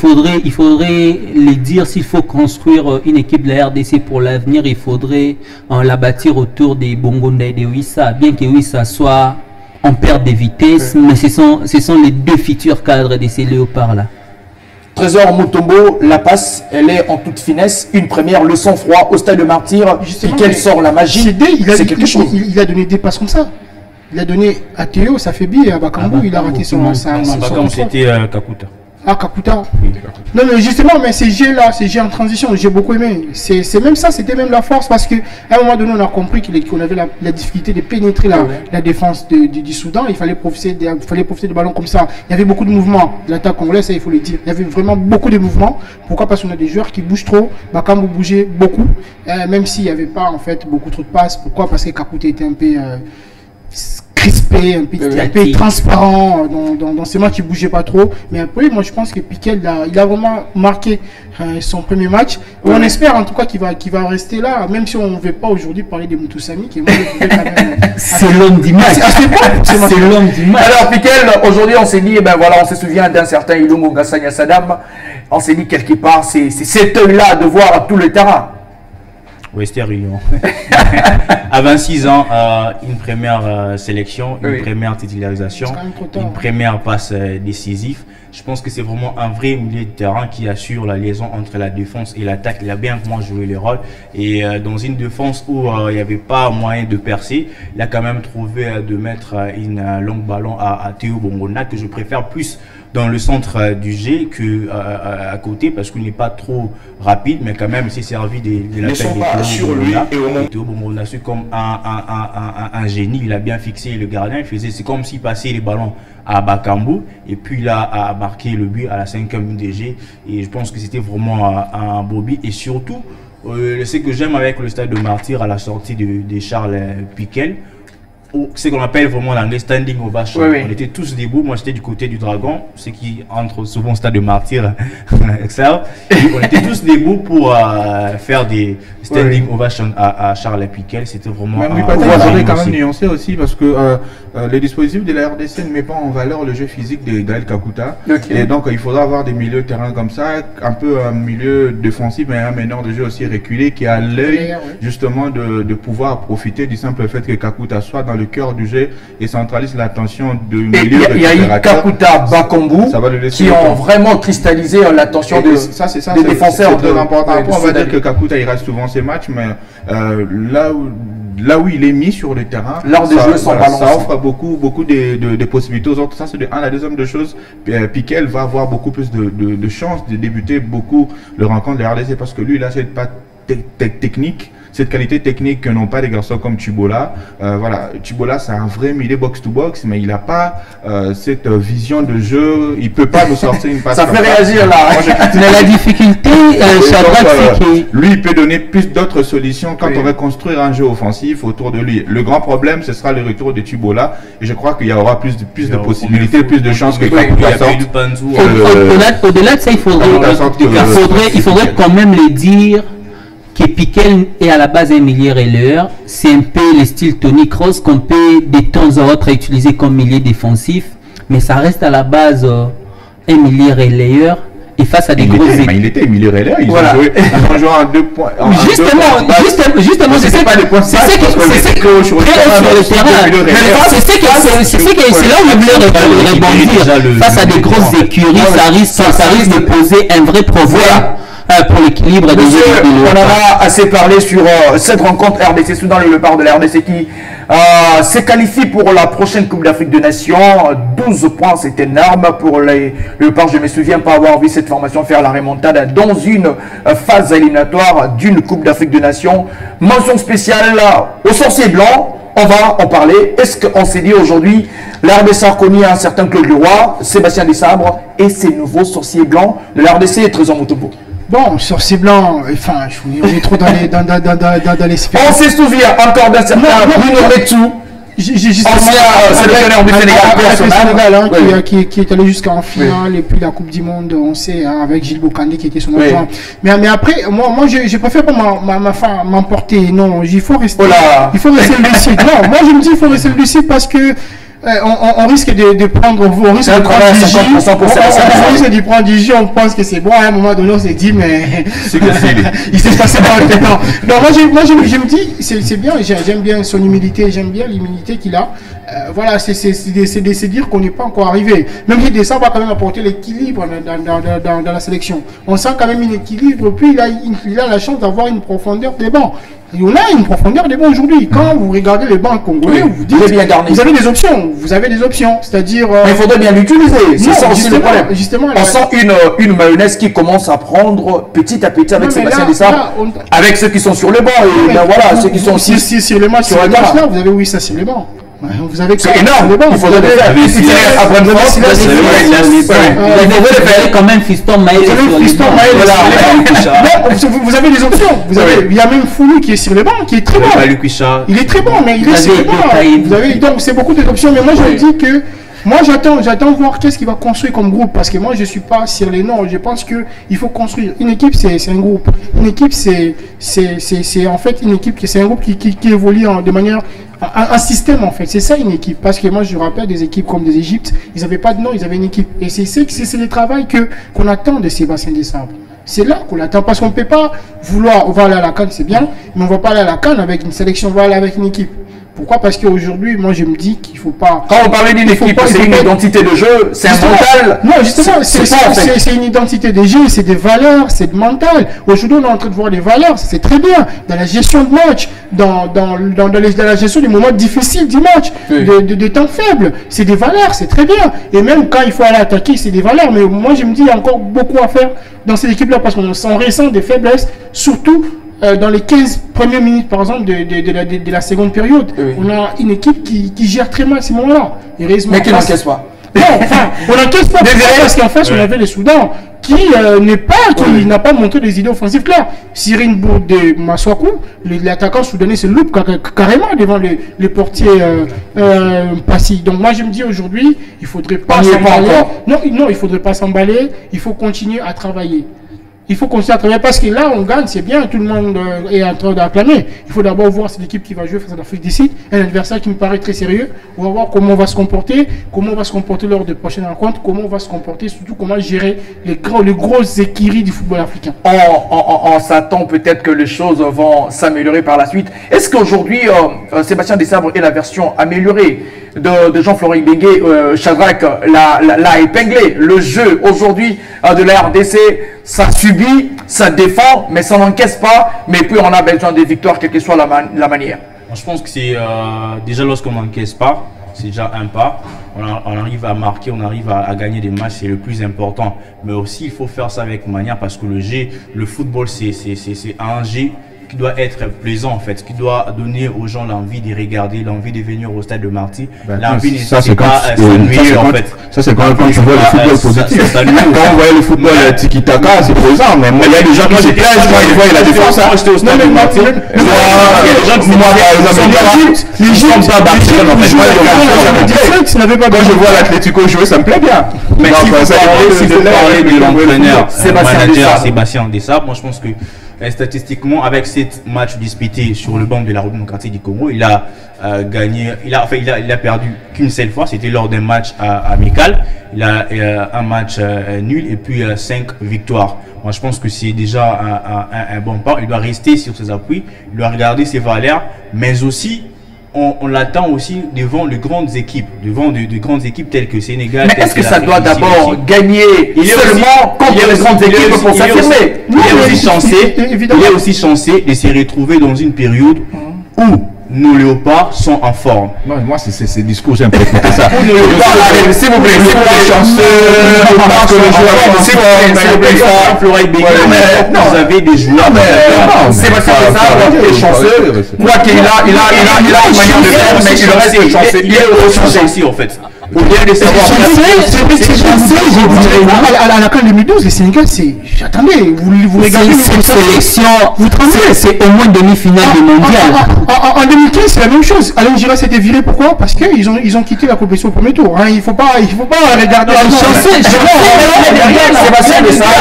il faudrait les dire, s'il faut construire une équipe de la RDC pour l'avenir, il faudrait la bâtir autour des Bongonda et des Wissa. Bien que Wissa soit en perte de vitesse, mais ce sont les 2 futurs cadres de ces léopards-là.
Trésor Mutombo, la passe, elle est en toute finesse. Une première, le sang-froid au stade de martyr. Piquel sort la magie. C'est quelque chose.
Il a donné des passes comme ça. Il a donné à Théo, ça fait bien. À Bakambu, il a raté son
c'était Kakuta.
Ah, Kakuta. Non, mais justement, mais ces jeux-là, ces jeux en transition, j'ai beaucoup aimé. C'est même ça, c'était même la force parce qu'à un moment donné, on a compris qu'on avait la difficulté de pénétrer la défense du Soudan. Il fallait profiter de ballons comme ça. Il y avait beaucoup de mouvements. L'attaque congolaise, ça, il faut le dire. Il y avait vraiment beaucoup de mouvements. Pourquoi? Parce qu'on a des joueurs qui bougent trop. Bakambu bougeait beaucoup, même s'il n'y avait pas en fait beaucoup trop de passes. Pourquoi? Parce que Kakuta était un peu crispé, un peu transparent dans ces matchs, il bougeait pas trop. Mais après, moi je pense que Piquel il a vraiment marqué son premier match. On espère en tout cas qu'il va rester là, même si on ne veut pas aujourd'hui parler de Moutoussamy, qui est
c'est l'homme du match. C'est l'homme du match.
Alors Piquel, aujourd'hui on s'est dit, ben voilà, on se souvient d'un certain Ilungo Gassania Sadam. On s'est dit quelque part, c'est cet œil-là de voir tout le terrain.
Western Union. À 26 ans, une première sélection, une première titularisation, une première passe décisive. Je pense que c'est vraiment un vrai milieu de terrain qui assure la liaison entre la défense et l'attaque. Il a bien vraiment joué le rôle. Et dans une défense où il n'y avait pas moyen de percer, il a quand même trouvé de mettre une longue ballon à Théo Bongonda, que je préfère plus dans le centre du jeu que à côté, parce qu'il n'est pas trop rapide, mais quand même il s'est servi de la
sur lui et au moment
Théo Bomona su comme un génie. Il a bien fixé le gardien. C'est comme s'il passait les ballons à Bakambu et puis il a marqué le but à la 5e minute de jeu. Et je pense que c'était vraiment un beau but. Et surtout, ce que j'aime avec le stade de Martyr à la sortie de Charles Piquel, c'est qu'on appelle vraiment l'anglais standing ovation.
Oui.
On était tous debout. Moi j'étais du côté du Dragon, ceux qui entrent souvent au stade de Martyr Excel. On était tous debout pour faire des standing ovation à Charles Piquel. C'était vraiment
mais peut-être faudrait quand même nuancer aussi parce que les dispositifs de la RDC ne met pas en valeur le jeu physique de Gaël Kakuta. Et donc il faudra avoir des milieux de terrain comme ça, un peu un milieu défensif mais un meneur de jeu aussi reculé qui a l'œil justement de pouvoir profiter du simple fait que Kakuta soit dans le cœur du jeu et centralise l'attention de milieu.
Il y a eu Kakuta, Bakambu qui ont vraiment cristallisé l'attention des défenseurs.
C'est très important. Après, on va dire que Kakuta il reste souvent ses matchs, mais là où il est mis sur le terrain, ça offre beaucoup de possibilités aux autres. Ça, c'est de un. La deuxième de choses, Piquel va avoir beaucoup plus de chances de débuter beaucoup le rencontre de la RDC parce que lui, il a cette patte technique, cette qualité technique que n'ont pas des garçons comme Tubola. Voilà, Tubola, c'est un vrai milieu box-to-box, mais il n'a pas cette vision de jeu. Il peut pas nous sortir une passe.
Ça fait réagir là.
Mais la difficulté, c'est que
lui, il peut donner plus d'autres solutions quand on va construire un jeu offensif autour de lui. Le grand problème, ce sera le retour de Tubola, et je crois qu'il y aura plus de possibilités, plus de chances que Kakuta sorte.
Au-delà de ça, il faudrait quand même le dire que Piquel est à la base un milieu relayeur. C'est un peu le style Tony Kroos qu'on peut de temps à autre utiliser comme milieu défensif, mais ça reste à la base un milieu relayeur et face à des grosses équipes.
Il était milieu relayeur, ils ont joué en 2 points.
Justement, c'est pas les points. C'est ce que sur le terrain. C'est là où le milieu rebondir face à des grosses écuries, ça risque de poser un vrai problème. Pour l'équilibre des
jeux. On en a assez parlé sur cette rencontre RDC Soudan, le Léopard de la RDC qui s'est qualifié pour la prochaine Coupe d'Afrique des Nations. 12 points, c'est énorme pour les Léopards. Je me souviens pas avoir vu cette formation faire la remontada dans une phase éliminatoire d'une Coupe d'Afrique des Nations. Mention spéciale aux sorciers blancs. On va en parler. Est-ce qu'on s'est dit aujourd'hui, la RDC a reconnu un certain Claude Leroy, Sébastien Desabre et ses nouveaux sorciers blancs de la RDC et Trésor Motobo?
Bon, sorcier blanc, enfin, on est trop dans les sphères.
On se souvient encore d'un certain Bruno Retsou, ancien sélectionneur du Sénégal,
qui est allé jusqu'en finale, et puis la Coupe du Monde, on sait, avec Gilles Bokandé qui était son adjoint. Mais après, moi je préfère pas m'emporter. Non, il faut rester lucide. Non, moi je me dis il faut rester lucide parce que on risque de prendre on risque de prendre du jeu, on pense que c'est bon, à un moment donné on s'est dit mais il s'est passé dans le temps. Non, moi je me dis c'est bien, j'aime bien son humilité, j'aime bien l'humilité qu'il a. Voilà, c'est dire qu'on n'est pas encore arrivé. Même si ça va quand même apporter l'équilibre dans la sélection. On sent quand même un équilibre, puis il a la chance d'avoir une profondeur des bancs. Et on a une profondeur des bancs aujourd'hui. Quand vous regardez les bancs congolais, vous dites vous avez des options. Vous avez des options. C'est-à-dire.
Mais il faudrait bien l'utiliser. C'est ça aussi le problème.
Justement,
on sent une mayonnaise qui commence à prendre petit à petit avec Sébastien Desabre, avec ceux qui sont sur les bancs. Et voilà, ceux qui sont aussi
sur les matchs. Sur les matchs là, vous avez oui ça sur les bancs. Vous avez
c'est énorme, il faudrait le faire.
Quand même Fiston Maël.
Vous avez des options. Il y a même Foulou qui est sur les bancs, qui est très bon. Il est très bon, mais il est sur les bancs. Donc c'est beaucoup d'options. Mais moi je dis que j'attends voir qu'est-ce qu'il va construire comme groupe, parce que moi je suis pas sur les noms. Je pense que il faut construire une équipe, c'est un groupe. Une équipe c'est en fait une équipe c'est un groupe qui évolue de manière un système en fait. C'est ça une équipe, parce que moi je rappelle des équipes comme des Égyptes, ils n'avaient pas de nom, ils avaient une équipe. Et c'est le travail qu'on attend de Sébastien Desabre. C'est là qu'on attend, parce qu'on ne peut pas vouloir, on va aller à la CAN, c'est bien, mais on ne va pas aller à la CAN avec une sélection, on va aller avec une équipe. Pourquoi? Parce qu'aujourd'hui, moi je me dis qu'il ne faut pas...
Quand on parle d'une équipe, c'est une identité de jeu, c'est un mental.
Non, justement, c'est une identité de jeu, c'est des valeurs, c'est de mental. Aujourd'hui, on est en train de voir les valeurs, c'est très bien. Dans la gestion de match, dans la gestion des moments difficiles du match, des temps faibles, c'est des valeurs, c'est très bien. Et même quand il faut aller attaquer, c'est des valeurs. Mais moi, je me dis, il y a encore beaucoup à faire dans cette équipe-là parce qu'on ressent des faiblesses, surtout dans les 15 premières minutes, par exemple, de la seconde période. Oui. On a une équipe qui gère très mal ces moments-là.
Mais qui n'encaisse pas.
Non, enfin, on n'encaisse pas parce qu'en face, on avait les Soudans qui n'a pas montré des idées offensives claires. Cyril Bourde de Maswaku, l'attaquant soudanais se loupe carrément devant les portiers passifs. Donc moi je me dis aujourd'hui, il faudrait pas s'emballer. Non, il faudrait pas s'emballer. Il faut continuer à travailler. Il faut continuer à travailler parce que là, on gagne, c'est bien, tout le monde est en train d'acclamer. Il faut d'abord voir cette équipe qui va jouer face à l'Afrique du Sud, un adversaire qui me paraît très sérieux. On va voir comment on va se comporter, lors des prochaines rencontres, comment on va se comporter, surtout comment gérer les grosses écuries du football africain.
On s'attend peut-être que les choses vont s'améliorer par la suite. Est-ce qu'aujourd'hui, Sébastien Desabre est la version améliorée de Jean-Florent Ibenge? Shadrack l'a épinglé. Le jeu aujourd'hui de la RDC, ça subit, ça défend, mais ça n'encaisse pas. Mais puis on a besoin des victoires, quelle que soit la manière.
Je pense que c'est déjà lorsqu'on n'encaisse pas, c'est déjà un pas. On arrive à marquer, on arrive à gagner des matchs, c'est le plus important. Mais aussi, il faut faire ça avec manière parce que le football, c'est un jeu qui doit être plaisant en fait, qui doit donner aux gens l'envie de regarder, l'envie de venir au stade de Marty. L'envie n'est pas s'ennuyer en fait.
Ça c'est quand tu vois le football positif. Quand on voit le football tiki-taka, c'est plaisant, mais moi il y a des gens qui se plaignent quand ils voient la défense. Moi j'étais au stade de Marty. Il y a des gens qui moi par exemple, les gens sont pas Barcelone en fait. Quand je vois l'Atlético jouer, ça me plaît bien.
Mais si vous parlez de l'entraîneur, Sébastien Desabre, moi je pense que statistiquement, avec 7 matchs disputés sur le banc de la République démocratique du Congo, il a gagné, il a perdu qu'une seule fois, c'était lors d'un match amical. Il a un match nul et puis 5 victoires. Moi, je pense que c'est déjà un bon pas. Il doit rester sur ses appuis, il doit regarder ses valeurs, mais aussi on l'attend aussi devant de grandes équipes, telles que Sénégal.
Mais est-ce que ça doit d'abord gagner seulement contre les grandes équipes pour s'affirmer?
Il est aussi chancé de se retrouver dans une période où nos léopards sont en forme.
Moi, c'est ces discours, j'aime pas écouter ça.
S'il vous plaît,
vous avez des joueurs.
Sébastien Desabre est chanceux. Quoi qu'il a une manière de faire, mais il reste chanceux. Il est aussi chanceux en fait.
Pour bien les savoir. À la CAN 2012, les Sénégal, c'est. Attendez, vous regardez
cette sélection. Vous trouvez c'est au moins demi-finale du mondial.
En 2015, c'est la même chose. Alain Girard s'était viré. Pourquoi? Parce qu'ils ont quitté la compétition au premier tour. Il ne faut pas regarder.
Sébastien Desabre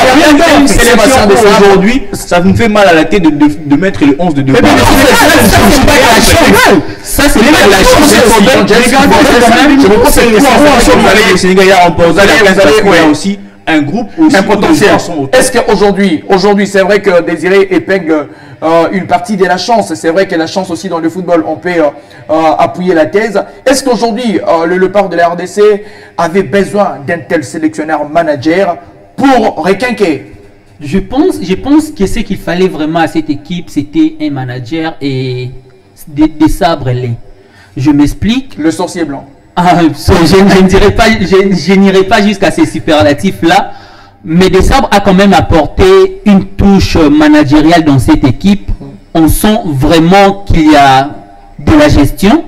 aujourd'hui, ça vous fait mal à la tête de mettre le 11 de départ.
Ça, c'est la chance.
Il y a aussi un groupe aussi
un potentiel. Est-ce qu'aujourd'hui, c'est vrai que Désiré épingle une partie de la chance. C'est vrai que la chance aussi dans le football, on peut appuyer la thèse. Est-ce qu'aujourd'hui, le Léopard de la RDC avait besoin d'un tel sélectionneur manager pour requinquer?
Je pense que ce qu'il fallait vraiment à cette équipe, c'était un manager et des sabres laids. Je m'explique.
Le sorcier blanc.
Je n'irai pas jusqu'à ces superlatifs-là, mais Desabre a quand même apporté une touche managériale dans cette équipe. On sent vraiment qu'il y a de la gestion,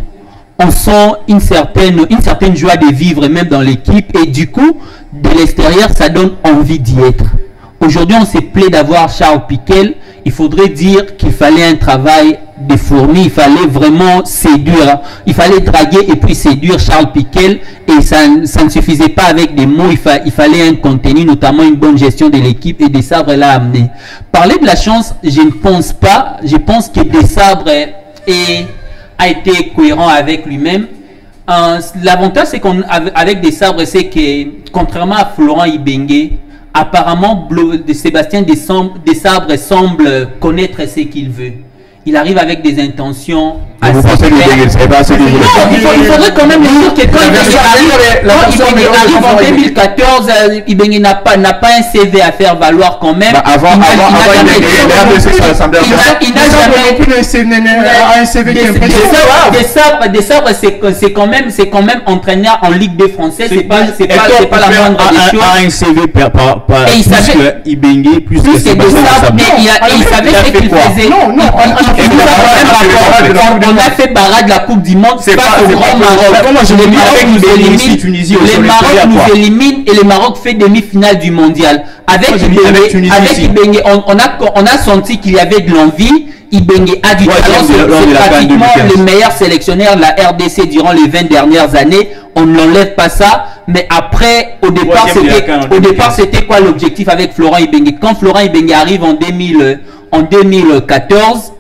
on sent une certaine joie de vivre même dans l'équipe, et du coup, de l'extérieur, ça donne envie d'y être. Aujourd'hui, on s'est plaint d'avoir Charles Piquel. Il faudrait dire qu'il fallait un travail de fourmi, il fallait vraiment séduire, il fallait draguer et puis séduire Charles Piquel, et ça ne suffisait pas avec des mots, il fallait un contenu, notamment une bonne gestion de l'équipe, et Desabre l'a amené. Parler de la chance, je ne pense pas, je pense que Desabre a été cohérent avec lui-même. L'avantage c'est qu'avec Desabre, c'est que contrairement à Florent Ibenge, apparemment Sébastien Desabre semble connaître ce qu'il veut. il arrive avec des intentions assez
Vous pensez
claires.
que c'est pas assez de
Non, il faudrait quand même le dire que quand Ibenge arrive en 2014, Ibenge n'a pas un CV à faire valoir quand même.
Avant,
il n'a jamais
un CV qui est
des sabres, c'est quand même entraîneur en Ligue 2 française, c'est pas la moindre des choses.
Un CV
Et il savait
Ibenge plus
que des sabres, et il savait ce qu'il faisait. On a fait barrage de la Coupe du Monde, c'est pas au grand Maroc. Les Maroc nous éliminent et le Maroc fait demi-finale du mondial. Avec Ibenge, on a senti qu'il y avait de l'envie. Ibenge a du talent, c'est pratiquement le meilleur sélectionneur de la RDC durant les 20 dernières années. On n'enlève pas ça, mais après, au départ, c'était quoi l'objectif avec Florent Ibenge? Quand Florent Ibenge arrive en 2014,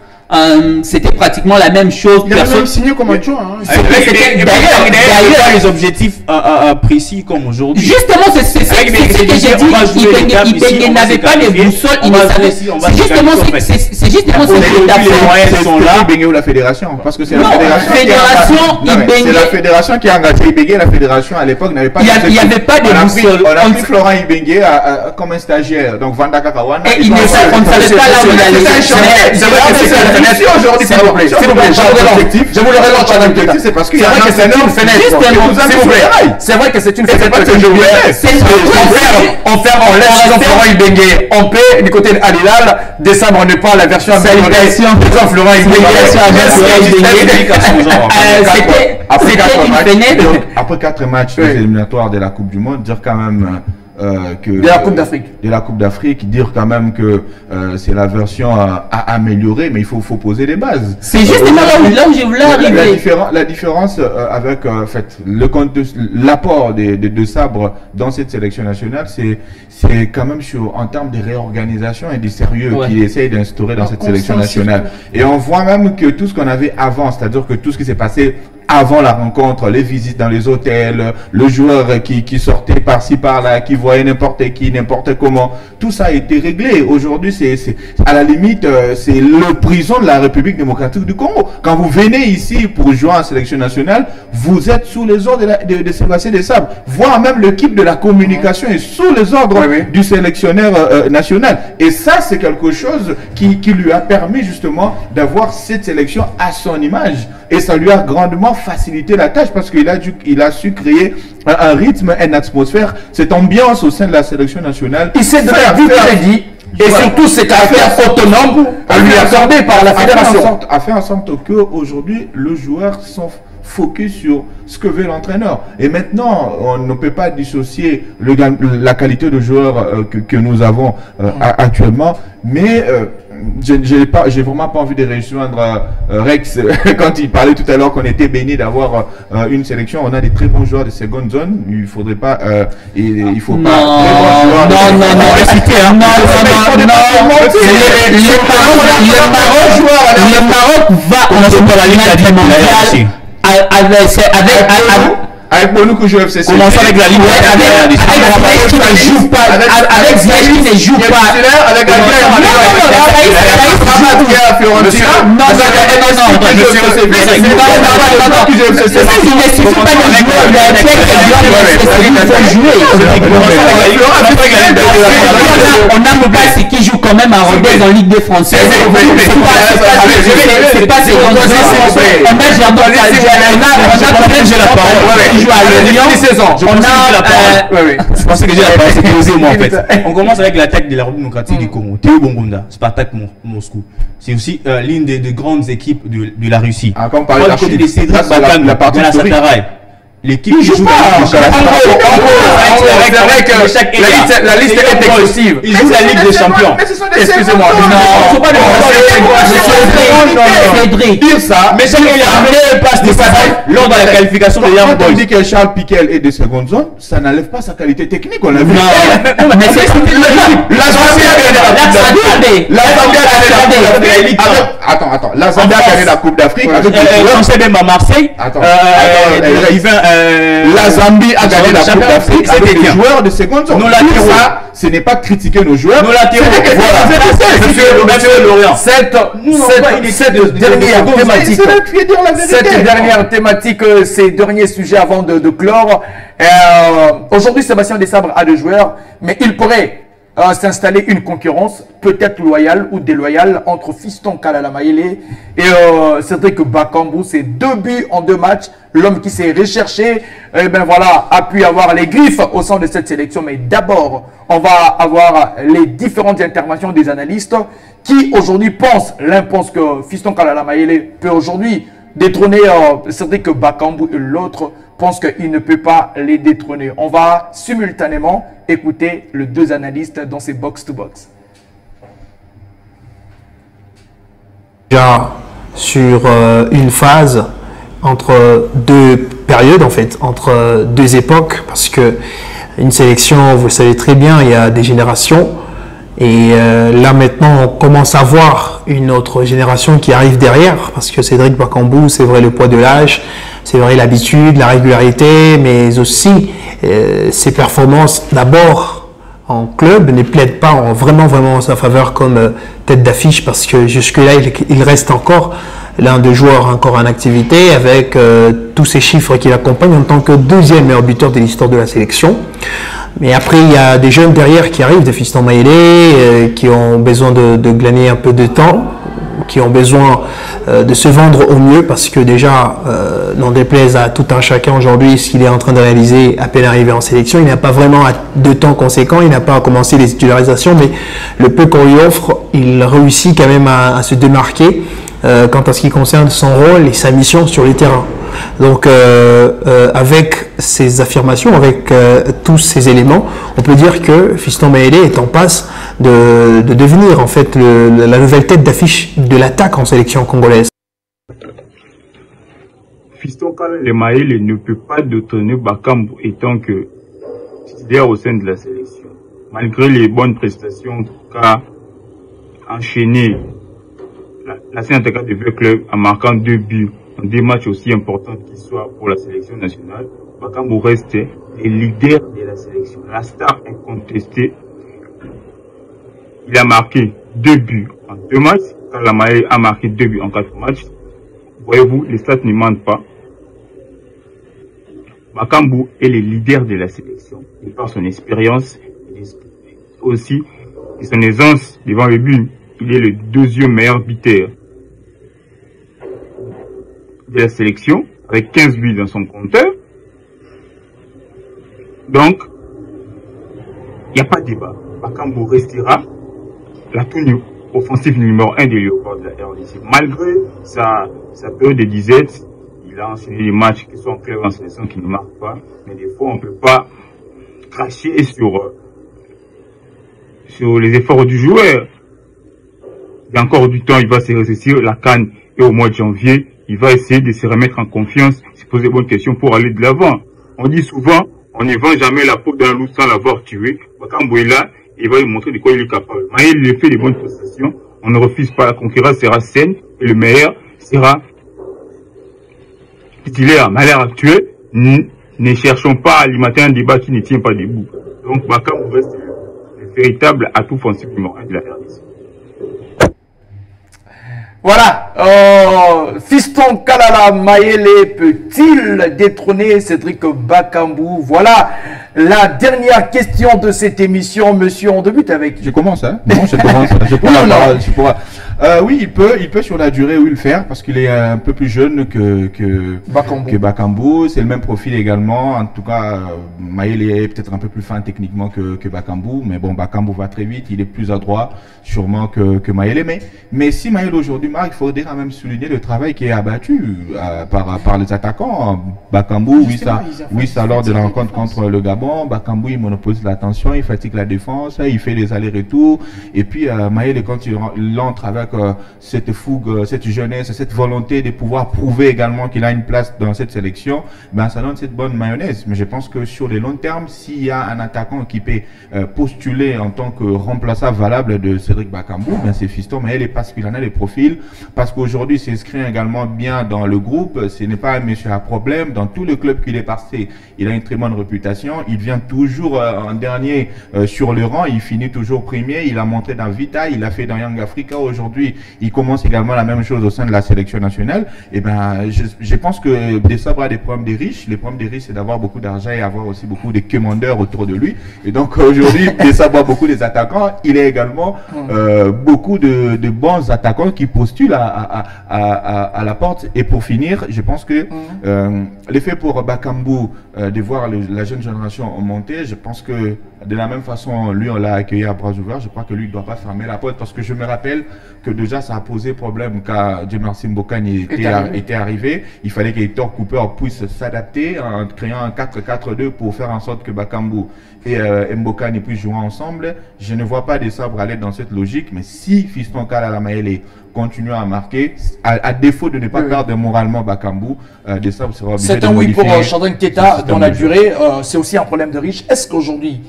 c'était pratiquement la même chose.
Il a même signé comme adjoint.
D'ailleurs, les objectifs précis comme aujourd'hui.
Justement, c'est ce que j'ai dit. Ibenge n'avait pas les boussoles. C'est justement ce que
Ibenge ou la fédération, parce que c'est la
fédération
qui a engagé Ibenge. La fédération à l'époque n'avait pas.
Il n'y avait pas de boussole.
On a pris Florent Ibenge comme un stagiaire, donc Vanda Kakawana.
Et on ne savait pas là où il allait.
Aujourd'hui, s'il vous plaît, je vous le relance par l'objectif, c'est parce qu'il y a une fenêtre.
C'est vrai que c'est une fenêtre.
On laisse Florent Ibenge en paix du côté de Al-Hilal. Décembre, on ne pas la version américaine. Florent Ibenge. Après 4 matchs des éliminatoires de la Coupe du Monde, dire quand même que de la Coupe d'Afrique.
De la Coupe d'Afrique, dire quand même que c'est la version à améliorer, mais il faut poser les bases.
C'est justement là où je voulais arriver.
La différence avec l'apport des deux sabres dans cette sélection nationale, c'est quand même en termes de réorganisation et du sérieux qu'il essaye d'instaurer dans cette sélection nationale. Et on voit même que tout ce qu'on avait avant, c'est-à-dire que tout ce qui s'est passé avant la rencontre, les visites dans les hôtels, le joueur qui sortait par-ci par-là, qui voyait n'importe qui, n'importe comment, tout ça a été réglé. Aujourd'hui, c'est à la limite, c'est le prison de la République démocratique du Congo. Quand vous venez ici pour jouer en sélection nationale, vous êtes sous les ordres de Sébastien Desabre, voire même l'équipe de la communication est sous les ordres du sélectionneur national. Et ça, c'est quelque chose qui lui a permis justement d'avoir cette sélection à son image. Et ça lui a grandement facilité la tâche parce qu'il a su créer un rythme, une atmosphère, cette ambiance au sein de la sélection nationale.
Il s'est donné du crédit et surtout ses caractères autonomes lui accordés par la fédération.
A fait en sorte qu'aujourd'hui, le joueur s'en focus sur ce que veut l'entraîneur. Et maintenant, on ne peut pas dissocier la qualité de joueur que nous avons actuellement, mais j'ai vraiment pas envie de rejoindre Rex quand il parlait tout à l'heure qu'on était béni d'avoir une sélection. On a des très bons joueurs de seconde zone. Il faudrait pas, il faut pas.
Le Maroc va en finale mondiale
avec Bonou que joue FCC.
Commençons avec la Ligue.
Avec Ziyech qui ne joue pas. Avec Ziyech qui ne joue pas.
Avec
on a Mobassi qui joue quand même à Rodez en Ligue 2 française. C'est pas ses grandes. On a Jardin.
Je pensais que j'ai la parole, c'était osé moi en fait. On commence avec l'attaque de la République démocratique du Congo. Théo Bongonda, Spartak Moscou. C'est aussi l'une des grandes équipes de la Russie.
Comme par exemple,
côté des Cédric Bakan, la partie de la Sataray. L'équipe qui joue
pas. C'est vrai que la liste est exhaustive.
Ils jouent la Ligue des Champions.
Excusez-moi.
Non,
Cédric.
Dire ça,
mais c'est qu'il a amené passe décisive lors de la qualification de Young
Boys. On
Boys.
dit que Charles Piquel est de seconde zone, ça n'enlève pas sa qualité technique. On l'a vu.
Mais c'est
Attends, la Zambie a gagné la Coupe d'Afrique avec
on s'est même à Marseille.
La Zambie a gagné la Coupe d'Afrique avec des joueurs de seconde zone.
Nous latéraux.
Ça, ce n'est pas critiquer nos joueurs.
Nous latéraux.
Monsieur Laurent, cette dernière thématique, ces derniers sujets avant de clore. Aujourd'hui, Sébastien Desabre a 2 joueurs, mais il pourrait s'installer une concurrence peut-être loyale ou déloyale entre Fiston Kalala Mayele et Cédric Bakambu. C'est 2 buts en 2 matchs. L'homme qui s'est recherché, a pu avoir les griffes au sein de cette sélection. Mais d'abord, on va avoir les différentes interventions des analystes qui aujourd'hui pensent, l'un pense que Fiston Kalala Mayele peut aujourd'hui détrôner Cédric Bakambu et l'autre pense qu'il ne peut pas les détrôner. On va simultanément écouter les 2 analystes dans ces box-to-box.
Déjà sur une phase entre 2 périodes, en fait, entre 2 époques, parce que une sélection, vous le savez très bien, il y a des générations. Et là maintenant, on commence à voir une autre génération qui arrive derrière, parce que Cédric Bakambu, c'est vrai le poids de l'âge, c'est vrai l'habitude, la régularité, mais aussi ses performances d'abord en club ne plaident pas vraiment en sa faveur comme tête d'affiche, parce que jusque-là, il reste encore l'un des joueurs encore en activité avec tous ces chiffres qui l'accompagnent en tant que 2e meilleur buteur de l'histoire de la sélection. Mais après, il y a des jeunes derrière qui arrivent, des Fiston Mayele, qui ont besoin de glaner un peu de temps, qui ont besoin de se vendre au mieux, parce que déjà, n'en déplaise à tout un chacun aujourd'hui, ce qu'il est en train de réaliser à peine arrivé en sélection, il n'a pas vraiment de temps conséquent, il n'a pas commencé les titularisations, mais le peu qu'on lui offre, il réussit quand même à se démarquer quant à ce qui concerne son rôle et sa mission sur les terrains. Donc avec ces affirmations, avec tous ces éléments, on peut dire que Fiston Mayele est en passe de devenir en fait la nouvelle tête d'affiche de l'attaque en sélection congolaise.
Fiston Kalala Mayele ne peut pas détrôner Bakambu étant que titulaire au sein de la sélection. Malgré les bonnes prestations, en tout cas enchaînées, l'ancien attaquant de vieux club en marquant 2 buts dans des matchs aussi importants qu'ils soient pour la sélection nationale, Bakambu reste le leader de la sélection, la star incontestée. Il a marqué 2 buts en 2 matchs, Kalala Mayele a marqué 2 buts en 4 matchs. Voyez-vous, les stats ne mentent pas. Bakambu est le leader de la sélection, et par son expérience, aussi, et son aisance devant le but, il est le 2e meilleur buteur de la sélection, avec 15 buts dans son compteur. Donc, il n'y a pas de débat. Bakambu restera la tenue offensive numéro 1 des Léopards de la RDC. Malgré sa période de disette, il a enchaîné des matchs qui sont clairs en sélection qui ne marquent pas. Mais des fois, on ne peut pas cracher sur les efforts du joueur. Il y a encore du temps, il va se ressaisir la CAN et au mois de janvier, il va essayer de se remettre en confiance, se poser de bonnes questions pour aller de l'avant. On dit souvent, on ne vend jamais la peau d'un loup sans l'avoir tué. Bakambu est là, il va lui montrer de quoi il est capable. Mais il fait des bonnes prestations, on ne refuse pas, la concurrence sera saine et le meilleur sera titulaire. Mais à l'heure actuelle, ne cherchons pas à alimenter un débat qui ne tient pas debout. Donc Bakambu reste le véritable atout offensif numéro 1 de la RDC.
Voilà, Fiston Kalala Mayele peut-il détrôner Cédric Bakambu? Voilà la dernière question de cette émission, monsieur. On débute avec...
Je commence, hein? Non, je commence. Oui, il peut sur la durée le faire parce qu'il est un peu plus jeune que Bakambu. C'est le même profil également. En tout cas, Mayele est peut-être un peu plus fin techniquement que Bakambu. Mais bon, Bakambu va très vite. Il est plus adroit sûrement que Mayele. Mais si Mayele aujourd'hui marque, il faudrait quand même souligner le travail qui est abattu par les attaquants. Bakambu, oui, ça lors de la rencontre contre le Gabon. Gabon, Bakambu il monopolise l'attention, il fatigue la défense, il fait des allers-retours. Et puis Mayele, quand il entre avec cette fougue, cette jeunesse, cette volonté de pouvoir prouver également qu'il a une place dans cette sélection, ben ça donne cette bonne mayonnaise. Mais je pense que sur le long terme, s'il y a un attaquant qui peut postuler en tant que remplaçant valable de Cédric Bakambu, ben c'est Fiston Mayele, parce qu'il en a les profils, parce qu'aujourd'hui il s'inscrit également bien dans le groupe. Ce n'est pas un monsieur à problème. Dans tous les clubs qu'il est passé, il a une très bonne réputation. Il vient toujours en dernier sur le rang. Il finit toujours premier. Il a montré dans Vita, il a fait dans Young Africa. Aujourd'hui, il commence également la même chose au sein de la sélection nationale. Et ben, je pense que Desabre a des problèmes des riches. Les problèmes des riches, c'est d'avoir beaucoup d'argent et avoir aussi beaucoup de commandeurs autour de lui. Et donc aujourd'hui, Desabre a beaucoup des attaquants. Il a également beaucoup de bons attaquants qui postulent à la porte. Et pour finir, je pense que l'effet pour Bakambu de voir la jeune génération monter, je pense que de la même façon, lui on l'a accueilli à bras ouverts. Je crois que lui ne doit pas fermer la porte, parce que je me rappelle que déjà ça a posé problème quand Djemerson Mbokani était arrivé. Il fallait qu'Hector Cooper puisse s'adapter en créant un 4-4-2 pour faire en sorte que Bakambu et Mbokani puissent jouer ensemble. Je ne vois pas Desabre aller dans cette logique, mais si Fiston Kalala Mayele continue à marquer, à défaut de ne pas perdre moralement Bakambu, Desabre sera obligé de modifier.
C'est un oui pour Chadrin Keita dans la durée. C'est aussi un problème de riche. Est-ce qu'aujourd'hui,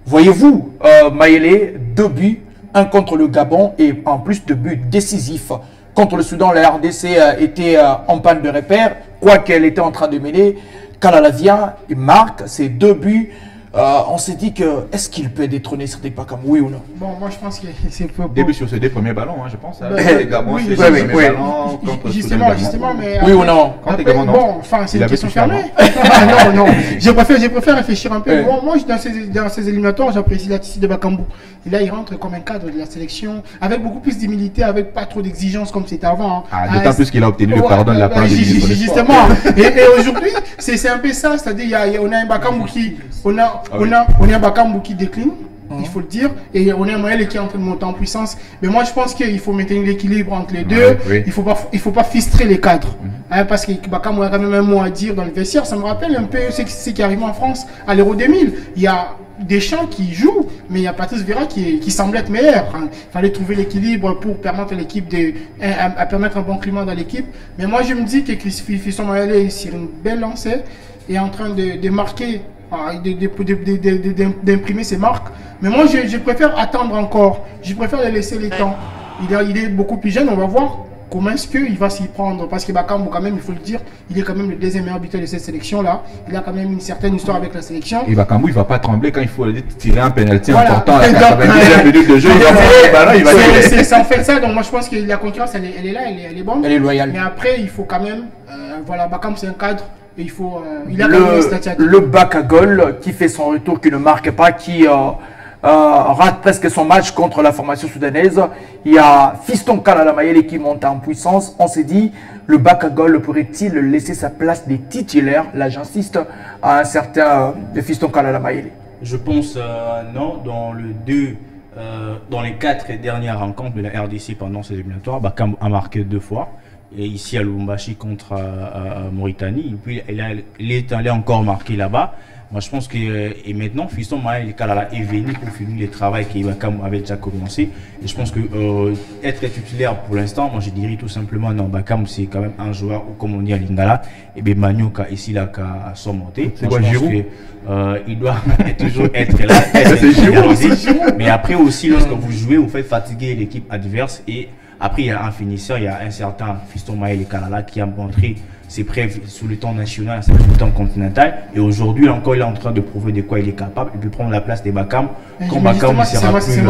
voyez-vous Mayele, 2 buts, un contre le Gabon et en plus de buts décisifs contre le Soudan, la RDC était en panne de repère, quoi qu'elle était en train de mêler. Kalala vient, il marque ses 2 buts. On s'est dit que, est-ce qu'il peut détrôner Cédric Bakambu, oui ou non?
Bon, moi je pense que c'est peu.
Début sur ces 2 premiers ballons, hein, je pense.
Les
Gabon,
oui, justement, mais
oui ou non?
Après, bon, enfin, c'est une question fermée. Non, je préfère réfléchir un peu. Moi, dans ces éliminatoires, j'apprécie l'attitude de Bakambu. Et là, il rentre comme un cadre de la sélection, avec beaucoup plus d'humilité, avec pas trop d'exigences comme c'était avant.
D'autant plus qu'il a obtenu le pardon de la part du ministre.
Justement. Et aujourd'hui, c'est un peu ça. C'est-à-dire, on a un Bakambu qui. On a un Bakambu qui décline, il faut le dire, et on a un Mayele qui est en train de monter en puissance. Mais moi, je pense qu'il faut maintenir l'équilibre entre les deux. Il faut pas fistrer les cadres. Parce que Bakambu a quand même un mot à dire dans le vestiaire. Ça me rappelle un peu ce qui arrive en France à l'Euro 2000. Il y a Deschamps qui joue, mais il y a Patrice Vieira qui semble être meilleur. Il fallait trouver l'équilibre pour permettre à l'équipe permettre un bon climat dans l'équipe. Mais moi, je me dis que Fiston Mayele est sur une belle lancée et est en train de marquer, d'imprimer ses marques. Mais moi, je préfère attendre encore. Je préfère le laisser le temps. Il est beaucoup plus jeune, on va voir comment est-ce qu'il va s'y prendre. Parce que Bakambu, quand même, il faut le dire, il est quand même le 2e meilleur buteur de cette sélection-là. Il a quand même une certaine histoire avec la sélection.
Et Bakambu, il ne va pas trembler quand il faut tirer un pénalty important à la 90e minute de jeu.
C'est en fait ça. Donc moi, je pense que la concurrence, elle est là, elle est bonne.
Elle est loyale.
Mais après, il faut quand même... voilà, Bakambu, c'est un cadre. Et il faut,
le bac à goal qui fait son retour, qui ne marque pas, qui rate presque son match contre la formation soudanaise. Il y a Fiston Kalala Mayele qui monte en puissance. On s'est dit, le bac à goal pourrait-il laisser sa place des titulaires? Là, j'insiste, à un certain Fiston Kalala Mayele.
Je pense non. Dans les 4 dernières rencontres de la RDC pendant ces éliminatoires, Bakambu a marqué 2 fois. Et ici à Lubumbashi contre Mauritanie. Et puis il est allé encore marquer là-bas. Moi je pense que et maintenant Fiston Mayele Kalala est venu pour finir le travail qui avait déjà commencé. Et je pense que être titulaire pour l'instant, moi je dirais tout simplement non, Bakambu c'est quand même un joueur, ou comme on dit à Lingala, et bien Manioka ici là qu'à surmonter.
C'est quoi Giroud?
Il doit toujours être là. Mais après aussi lorsque vous jouez, vous faites fatiguer l'équipe adverse. Et après, il y a un finisseur, il y a un certain Fiston Mayele Kalala qui a montré ses preuves sous le temps national, sous le temps continental. Et aujourd'hui, encore, il est en train de prouver de quoi il est capable. Et puis prendre la place des Bakambu. Quand Bakambu sera plus...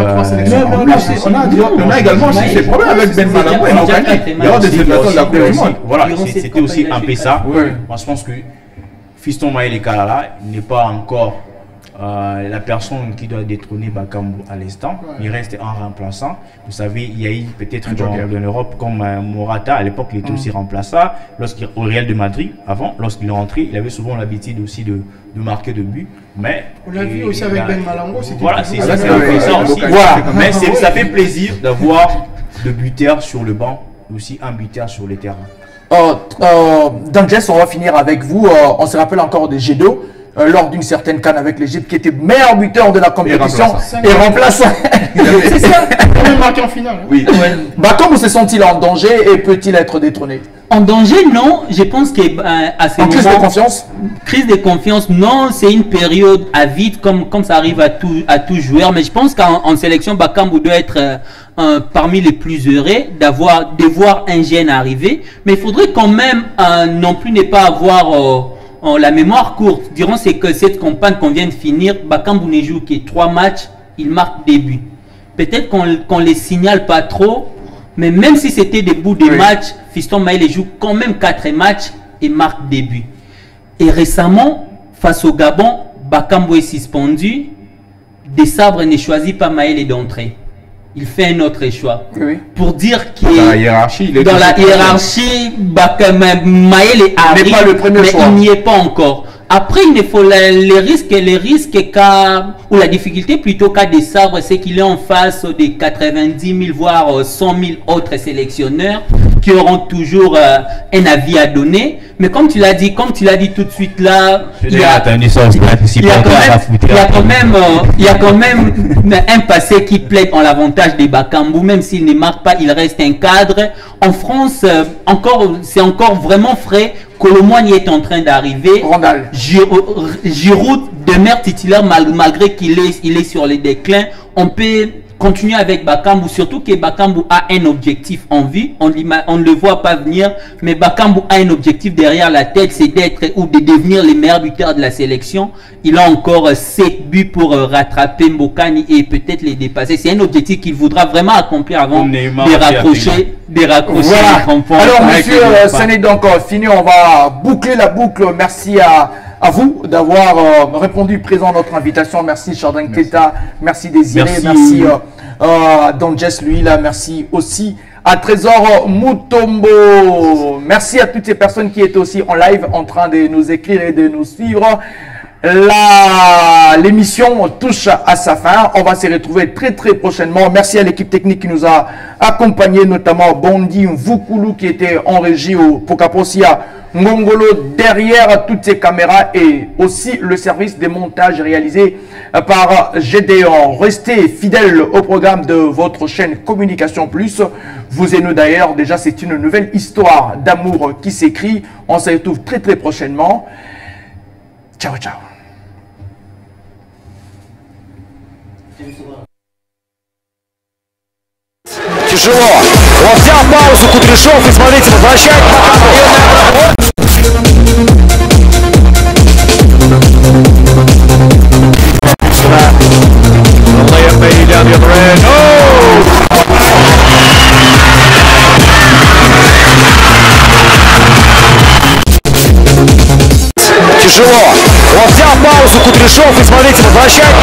On a également ces problèmes avec Ben Malambo et Mokani. Il y aura des sélections de la Coupe du Monde.
Voilà, c'était aussi un peu ça. Moi, je pense que Fiston Mayele Kalala n'est pas encore la personne qui doit détrôner Bakambu à l'instant. Il reste un remplaçant. Vous savez, il y a eu peut-être dans l'Europe comme Morata, à l'époque il était aussi remplaçant. Au Real de Madrid, avant, lorsqu'il est rentré, il avait souvent l'habitude aussi de marquer de buts. Mais
on l'a vu aussi avec Ben Malango.
Voilà, c'est ça aussi. Mais ça fait plaisir d'avoir de buteurs sur le banc, aussi un buteur sur les terrains.
Danges, on va finir avec vous. On se rappelle encore de G2. lors d'une certaine CAN avec l'Égypte, qui était meilleur buteur de la compétition et remplaçant.
C'est ça, on est marqué en finale.
Oui. Bakambu se sent-il en danger et peut-il être détrôné?
En danger, non. Je pense qu'à ce moment...
Crise de confiance?
Crise de confiance, non. C'est une période à vide, comme ça arrive à tout joueur. Mais je pense qu'en sélection, Bakambu doit être parmi les plus heureux de voir un jeune arriver. Mais il faudrait quand même non plus ne pas avoir la mémoire courte. Durant cette campagne qu'on vient de finir, Bakambu ne joue que 3 matchs, il marque des buts. Peut-être qu'on ne les signale pas trop, mais même si c'était des bouts de matchs, Fiston Maël joue quand même 4 matchs et marque des buts. Et récemment, face au Gabon, Bakambu est suspendu. Desabre ne choisit pas Maël d'entrer. Il fait un autre choix. Pour dire qu'il
dans la hiérarchie,
Maël arrive,
pas le premier
mais
choix.
il n'y est pas encore. Après, il faut les risques ou la difficulté plutôt qu'à Desabre, c'est qu'il est en face de 90 000 voire 100 000 autres sélectionneurs qui auront toujours un avis à donner. Mais comme tu l'as dit tout de suite là, il y a quand même un passé qui plaide en l'avantage des Bakambu, même s'il ne marque pas, il reste un cadre. En France, c'est encore vraiment frais. Colomboigny est en train d'arriver. Giroud demeure titulaire malgré qu'il est sur les déclins. On peut continuer avec Bakambu, surtout que Bakambu a un objectif en vue. On ne le voit pas venir, mais Bakambu a un objectif derrière la tête, c'est d'être ou de devenir le meilleur buteur de la sélection. Il a encore 7 buts pour rattraper Mbokani et peut-être les dépasser. C'est un objectif qu'il voudra vraiment accomplir avant de raccrocher
voilà.
les crampons.
Alors monsieur, ce n'est donc fini, on va boucler la boucle. Merci à vous d'avoir répondu présent à notre invitation. Merci Chardin Teta, merci Désiré, merci Donjes lui là, merci aussi à Trésor Mutombo. Merci à toutes ces personnes qui étaient aussi en live en train de nous écrire et de nous suivre. L'émission touche à sa fin. On va se retrouver très prochainement. Merci à l'équipe technique qui nous a accompagnés, notamment Bondi Mvukulu qui était en régie au Pokaposia Ngongolo derrière toutes ces caméras et aussi le service des montages réalisé par Gédéon. Restez fidèles au programme de votre chaîne Communication Plus. Vous et nous d'ailleurs, déjà c'est une nouvelle histoire d'amour qui s'écrit. On se retrouve très prochainement. Ciao.
Тяжело. Он взял паузу, Кудряшов, и смотрите, возвращает Тяжело. Он взял паузу, Кудряшов, и смотрите, возвращает